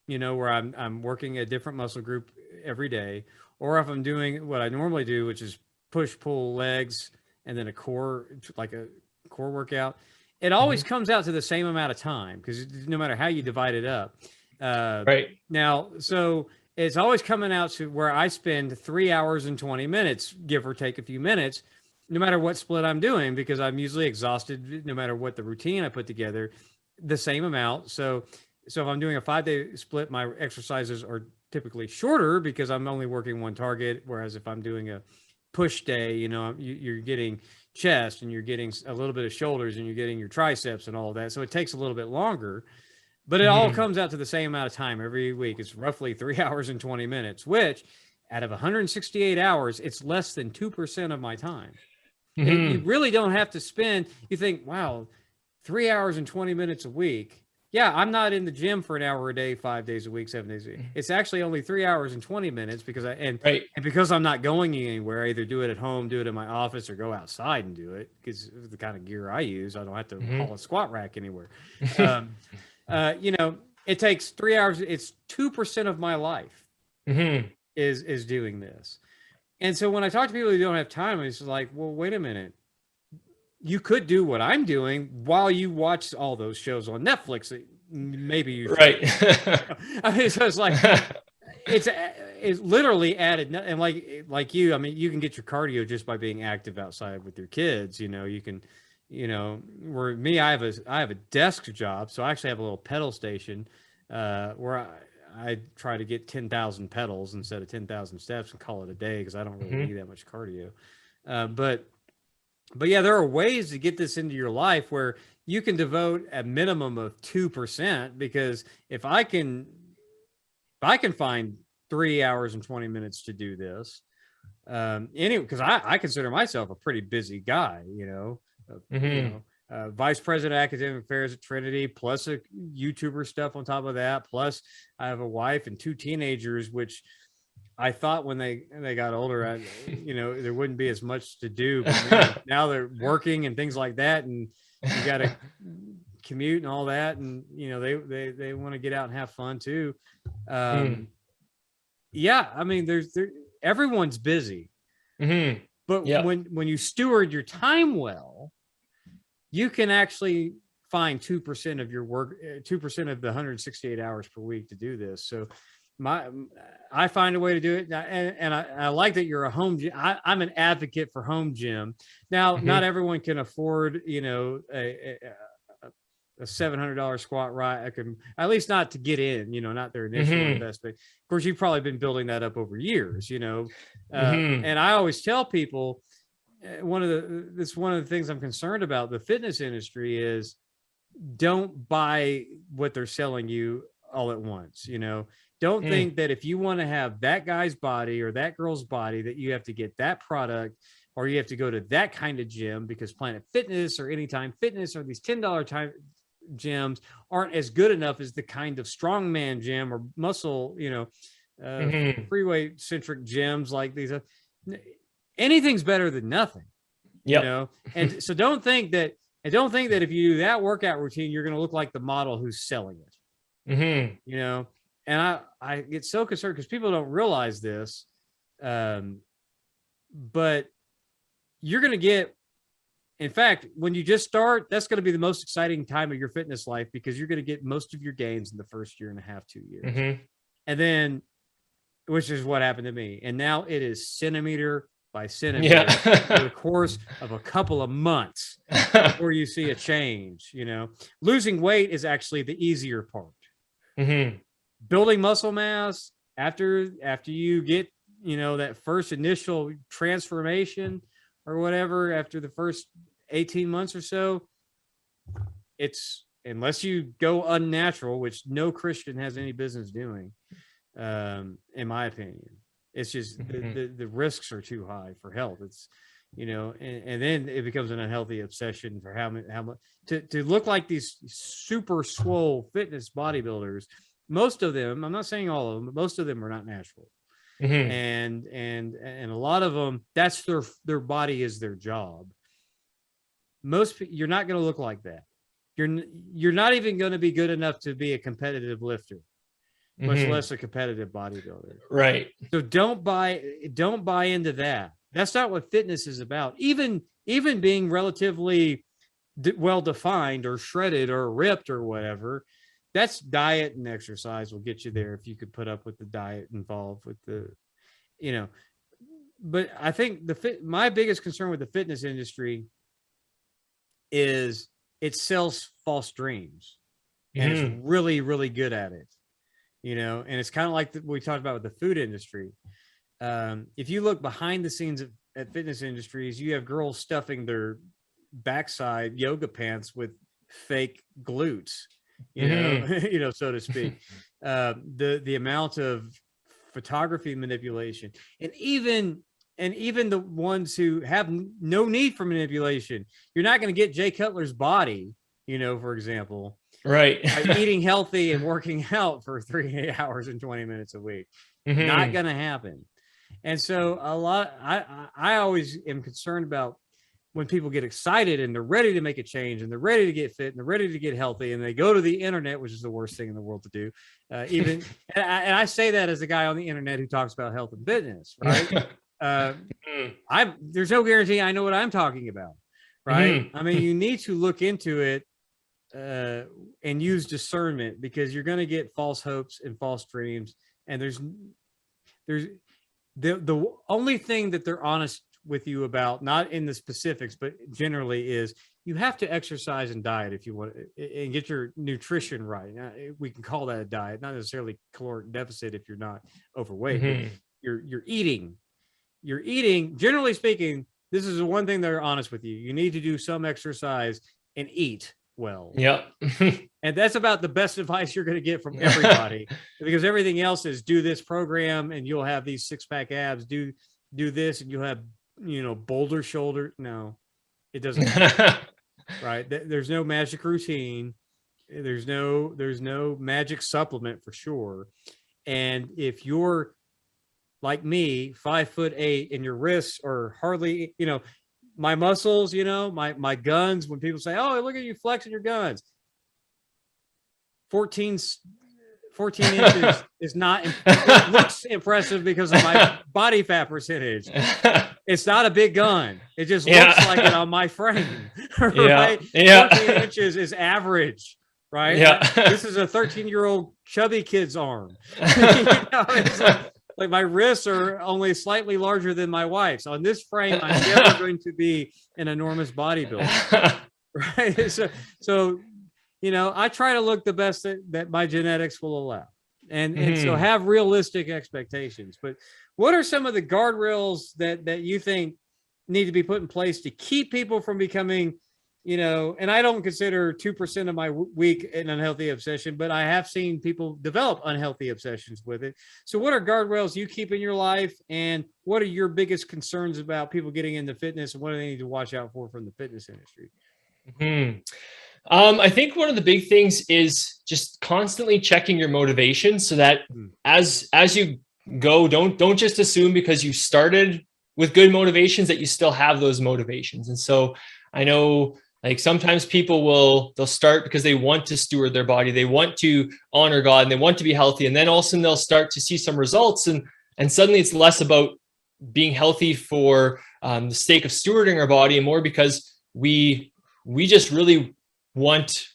where I'm working a different muscle group every day, or if I'm doing what I normally do, which is push, pull, legs, and then a core workout, it always comes out to the same amount of time, because no matter how you divide it up. Right. Now, so it's always coming out to where I spend 3 hours and 20 minutes, give or take a few minutes, no matter what split I'm doing, because I'm usually exhausted, no matter what the routine I put together, the same amount. So if I'm doing a 5-day split, my exercises are typically shorter because I'm only working one target. Whereas if I'm doing a push day, you're getting chest and you're getting a little bit of shoulders and you're getting your triceps and all of that. So it takes a little bit longer, but it all comes out to the same amount of time every week. It's roughly 3 hours and 20 minutes, which out of 168 hours, it's less than 2% of my time. You really don't have to spend, you think, wow, 3 hours and 20 minutes a week. Yeah, I'm not in the gym for an hour a day, 5 days a week, 7 days a week. It's actually only 3 hours and 20 minutes because and because I'm not going anywhere, I either do it at home, do it in my office, or go outside and do it, because the kind of gear I use, I don't have to haul a squat rack anywhere. It takes 3 hours. It's 2% of my life is doing this. And so when I talk to people who don't have time, it's like, well, wait a minute. You could do what I'm doing while you watch all those shows on Netflix. Maybe you should. Right. I mean, so it's like, it's literally added. And like you, I mean, you can get your cardio just by being active outside with your kids. You can, where me, I have a desk job. So I actually have a little pedal station where I try to get 10,000 pedals instead of 10,000 steps and call it a day, because I don't really need that much cardio. But yeah, there are ways to get this into your life where you can devote a minimum of 2%, because if I can find 3 hours and 20 minutes to do this, anyway, because I consider myself a pretty busy guy, vice president of academic affairs at Trinity, plus a YouTuber stuff on top of that. Plus I have a wife and 2 teenagers, which I thought when they got older, there wouldn't be as much to do. But now they're working and things like that, and you got to commute and all that, and they want to get out and have fun too. Yeah, I mean, everyone's busy, but when you steward your time well, you can actually find 2% of your work, 2% of the 168 hours per week to do this. So I find a way to do it. And I like that you're a home gym. I'm an advocate for home gym. Now, not everyone can afford, a $700 squat rack. I can, at least not to get in, not their initial investment. Of course, you've probably been building that up over years, and I always tell people, one of the things I'm concerned about the fitness industry is, don't buy what they're selling you all at once. Don't think that if you want to have that guy's body or that girl's body, that you have to get that product, or you have to go to that kind of gym, because Planet Fitness or Anytime Fitness or these $10 time gyms aren't as good enough as the kind of strongman gym or muscle, free weight centric gyms like these. Anything's better than nothing, and so don't think that if you do that workout routine, you're going to look like the model who's selling it, and I get so concerned because people don't realize this, but you're going to get, in fact, when you just start, that's going to be the most exciting time of your fitness life, because you're going to get most of your gains in the first year and a half, 2 years. And then, which is what happened to me. And now it is centimeter by centimeter over the course of a couple of months before you see a change. Losing weight is actually the easier part. Building muscle mass after you get, that first initial transformation or whatever, after the first 18 months or so, it's, unless you go unnatural, which no Christian has any business doing, in my opinion. It's just the risks are too high for health. It's, and then it becomes an unhealthy obsession for how much to look like these super swole fitness bodybuilders. Most of them, I'm not saying all of them, but most of them are not natural. And a lot of them, that's their body is their job. You're not going to look like that. You're not even going to be good enough to be a competitive lifter, much less a competitive bodybuilder. Right. So don't buy into that. That's not what fitness is about. Even being relatively well defined or shredded or ripped or whatever, that's diet and exercise will get you there if you could put up with the diet involved with the, but I think my biggest concern with the fitness industry is it sells false dreams, and it's really, really good at it, and it's kind of like we talked about with the food industry. If you look behind the scenes at fitness industries, you have girls stuffing their backside yoga pants with fake glutes, so to speak. The amount of photography manipulation, and even the ones who have no need for manipulation. You're not going to get Jay Cutler's body, for example, right? By eating healthy and working out for 3 hours and 20 minutes a week. Not going to happen. And so I always am concerned about when people get excited and they're ready to make a change and they're ready to get fit and they're ready to get healthy and they go to the internet, which is the worst thing in the world to do. And I say that as a guy on the internet who talks about health and fitness, right? there's no guarantee I know what I'm talking about, right? I mean, you need to look into it and use discernment, because you're going to get false hopes and false dreams. And there's the only thing that they're honest with you about, not in the specifics, but generally, is you have to exercise and diet if you want, and get your nutrition right. Now, we can call that a diet, not necessarily caloric deficit if you're not overweight. You're eating. Generally speaking, this is the one thing they're honest with you. You need to do some exercise and eat well. Yeah. And that's about the best advice you're going to get from everybody, because everything else is do this program and you'll have these 6-pack abs, do this and you'll have, boulder shoulder. No, it doesn't. Right. There's no magic routine. There's no magic supplement for sure. And if you're like me, 5'8", and your wrists are hardly, my muscles, my guns, when people say, oh, look at you flexing your guns, 14 inches is not, it looks impressive because of my body fat percentage. It's not a big gun. It just looks like it on my frame, right? 14 inches is average, right? Yeah. This is a 13-year-old chubby kid's arm. It's like my wrists are only slightly larger than my wife's. On this frame, I'm never going to be an enormous bodybuilder, right? So I try to look the best that my genetics will allow, and so have realistic expectations. But what are some of the guardrails that you think need to be put in place to keep people from becoming, and I don't consider 2% of my week an unhealthy obsession, but I have seen people develop unhealthy obsessions with it. So what are guardrails you keep in your life, and what are your biggest concerns about people getting into fitness, and what do they need to watch out for from the fitness industry? I think one of the big things is just constantly checking your motivation, so that as you go, don't just assume because you started with good motivations that you still have those motivations. And so I know, like, sometimes people they'll start because they want to steward their body, they want to honor God, and they want to be healthy, and then all of a sudden they'll start to see some results, and suddenly it's less about being healthy for the sake of stewarding our body, and more because we just really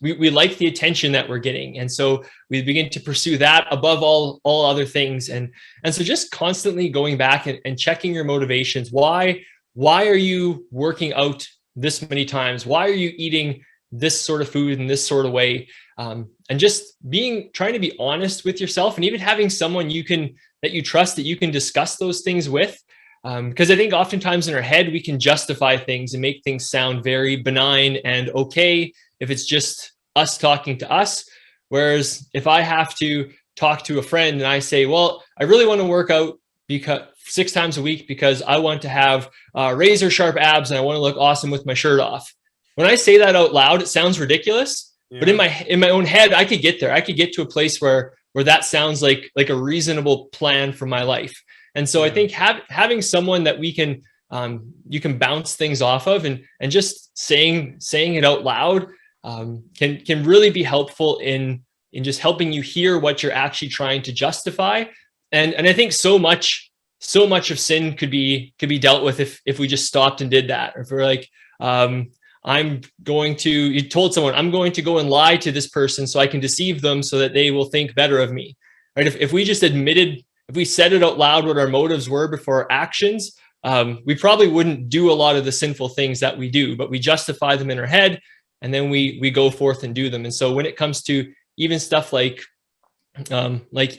we like the attention that we're getting, and so we begin to pursue that above all other things. And so just constantly going back and checking your motivations. Why are you working out this many times? Why are you eating this sort of food in this sort of way? And just trying to be honest with yourself, and even having someone that you trust, that you can discuss those things with. Because I think oftentimes in our head, we can justify things and make things sound very benign and okay if it's just us talking to us. Whereas if I have to talk to a friend and I say, well, I really want to work out 6 times a week because I want to have razor sharp abs and I want to look awesome with my shirt off. When I say that out loud, it sounds ridiculous, but in my own head, I could get there. I could get to a place where that sounds like a reasonable plan for my life. And so I think having someone that you can bounce things off of, and just saying it out loud can really be helpful in just helping you hear what you're actually trying to justify. And I think so much of sin could be dealt with if we just stopped and did that. Or if we're like, you told someone, I'm going to go and lie to this person so I can deceive them so that they will think better of me. Right? If we just if we said it out loud what our motives were before our actions, we probably wouldn't do a lot of the sinful things that we do, but we justify them in our head, and then we go forth and do them. And so when it comes to even stuff like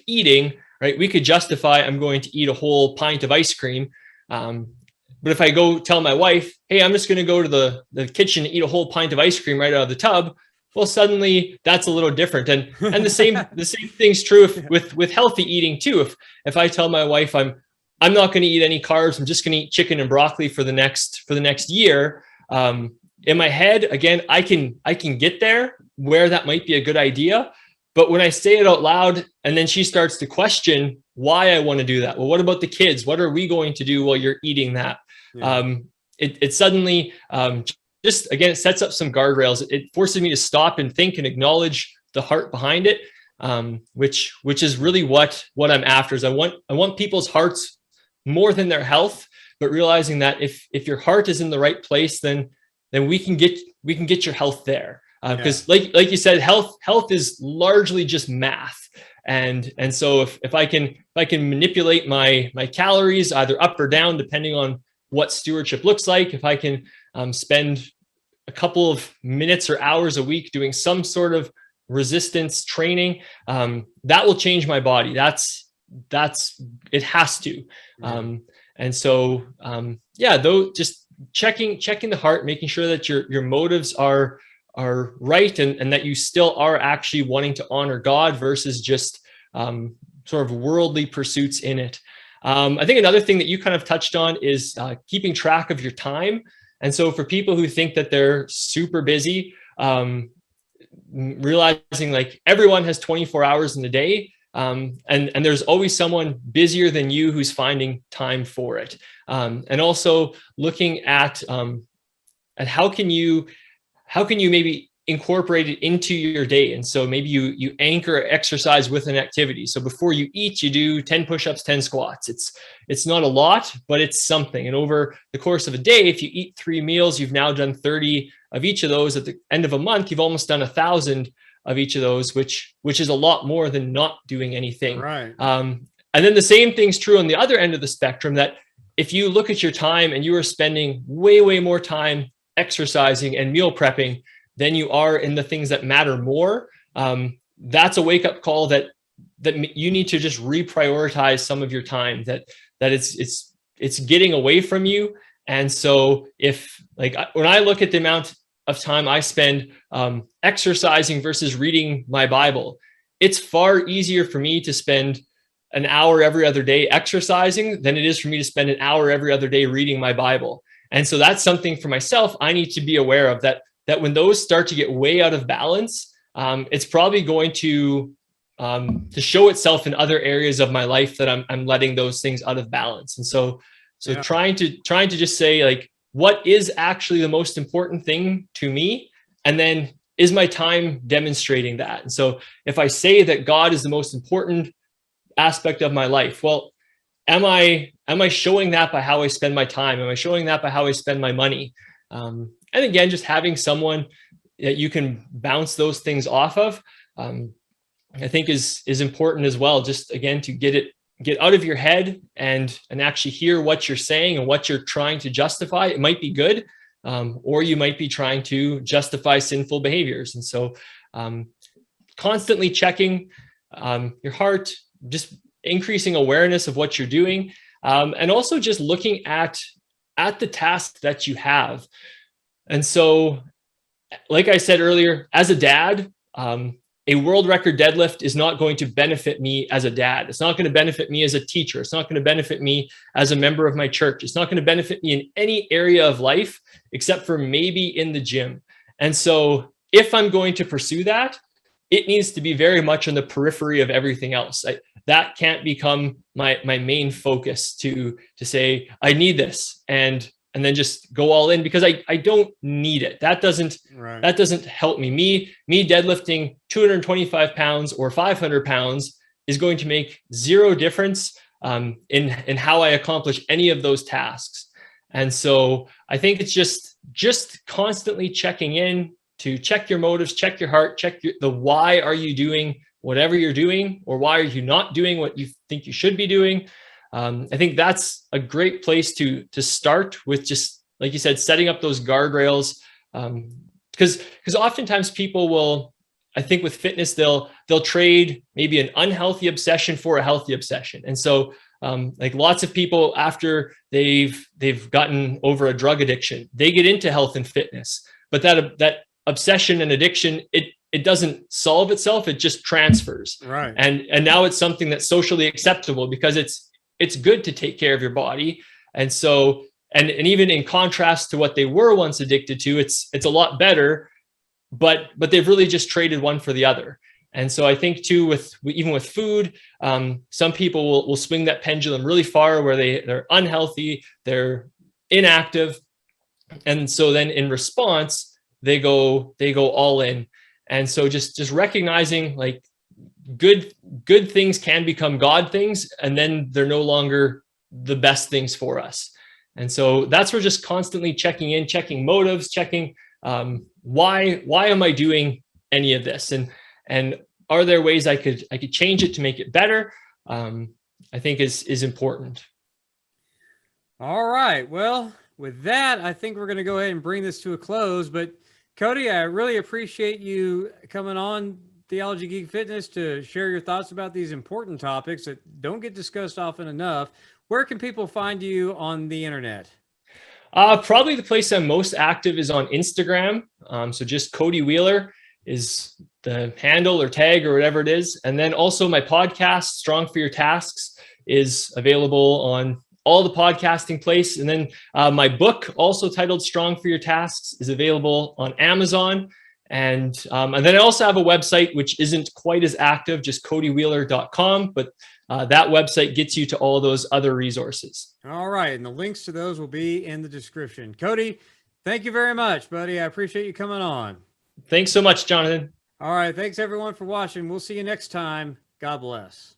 eating, right, we could justify, I'm going to eat a whole pint of ice cream. But if I go tell my wife, hey, I'm just going to go to the kitchen and eat a whole pint of ice cream right out of the tub, well, suddenly that's a little different. And the same thing's true with healthy eating too. If I tell my wife I'm not going to eat any carbs, I'm just going to eat chicken and broccoli for the next year. In my head, again, I can get there where that might be a good idea. But when I say it out loud and then she starts to question why I want to do that. Well, what about the kids? What are we going to do while you're eating that? Yeah. It suddenly just, again, it sets up some guardrails. It forces me to stop and think and acknowledge the heart behind it, which is really what I'm after. Is I want people's hearts more than their health. but realizing that if your heart is in the right place, then we can get your health there. Because like you said, health is largely just math. And so if I can manipulate my calories either up or down, depending on what stewardship looks like, if I can spend a couple of minutes or hours a week doing some sort of resistance training, that will change my body. That's it has to. And so though, just checking the heart, making sure that your motives are right, and that you still are actually wanting to honor God versus just sort of worldly pursuits in it. I think another thing that you kind of touched on is keeping track of your time. And so for people who think that they're super busy, realizing like everyone has 24 hours in a day, and there's always someone busier than you who's finding time for it. And also looking at how can you maybe incorporate it into your day. And so maybe you anchor exercise with an activity. So before you eat, you do 10 push-ups, 10 squats. It's not a lot, but it's something. And over the course of a day, if you eat 3 meals, you've now done 30 of each of those. At the end of a month, you've almost done 1,000 of each of those, which is a lot more than not doing anything. Right. And then the same thing's true on the other end of the spectrum, that if you look at your time and you are spending way, way more time exercising and meal prepping than you are in the things that matter more, that's a wake-up call that you need to just reprioritize some of your time, that it's getting away from you. And so if, like, when I look at the amount of time I spend exercising versus reading my Bible, it's far easier for me to spend an hour every other day exercising than it is for me to spend an hour every other day reading my Bible. And so that's something for myself I need to be aware of, that when those start to get way out of balance, it's probably going to show itself in other areas of my life, that I'm letting those things out of balance. And so trying to just say, like, what is actually the most important thing to me? And then, is my time demonstrating that? And so if I say that God is the most important aspect of my life, well, am I showing that by how I spend my time? Am I showing that by how I spend my money? And again, just having someone that you can bounce those things off of, I think is important as well. Just again, to get out of your head and actually hear what you're saying and what you're trying to justify. It might be good, or you might be trying to justify sinful behaviors. And so constantly checking your heart, just increasing awareness of what you're doing, and also just looking at the tasks that you have. And so, like I said earlier, as a dad, a world record deadlift is not going to benefit me as a dad. It's not going to benefit me as a teacher. It's not going to benefit me as a member of my church. It's not going to benefit me in any area of life except for maybe in the gym. And so if I'm going to pursue that, it needs to be very much on the periphery of everything else. That can't become my main focus to say, I need this, and then just go all in, because I don't need it. That doesn't help me. Me deadlifting 225 pounds or 500 pounds is going to make zero difference in how I accomplish any of those tasks. And so I think it's just constantly checking in, to check your motives, check your heart, check the why are you doing whatever you're doing, or why are you not doing what you think you should be doing. I think that's a great place to start with, just like you said, setting up those guardrails. Because oftentimes people will, I think with fitness, they'll trade maybe an unhealthy obsession for a healthy obsession. And so like lots of people, after they've gotten over a drug addiction, they get into health and fitness, but that obsession and addiction, it doesn't solve itself. It just transfers. Right. And now it's something that's socially acceptable because it's good to take care of your body. And so, and even in contrast to what they were once addicted to, it's a lot better, but they've really just traded one for the other. And so I think too, even with food, some people will swing that pendulum really far, where they're unhealthy, they're inactive. And so then in response, they go all in. And so just recognizing, like, good things can become God things, and then they're no longer the best things for us. And so that's where just constantly checking in, checking motives, checking why am I doing any of this, and are there ways I could change it to make it better? I think is important. All right. Well, with that, I think we're going to go ahead and bring this to a close. But Cody, I really appreciate you coming on Theology, Geek, Fitness to share your thoughts about these important topics that don't get discussed often enough. Where can people find you on the internet? Probably the place I'm most active is on Instagram. So just Cody Wieler is the handle or tag or whatever it is. And then also my podcast, Strong for Your Tasks, is available on all the podcasting place. And then my book, also titled Strong for Your Tasks, is available on Amazon. And then I also have a website, which isn't quite as active, just codywieler.com, but that website gets you to all those other resources. All right. And the links to those will be in the description. Cody, thank you very much, buddy. I appreciate you coming on. Thanks so much, Jonathan. All right. Thanks, everyone, for watching. We'll see you next time. God bless.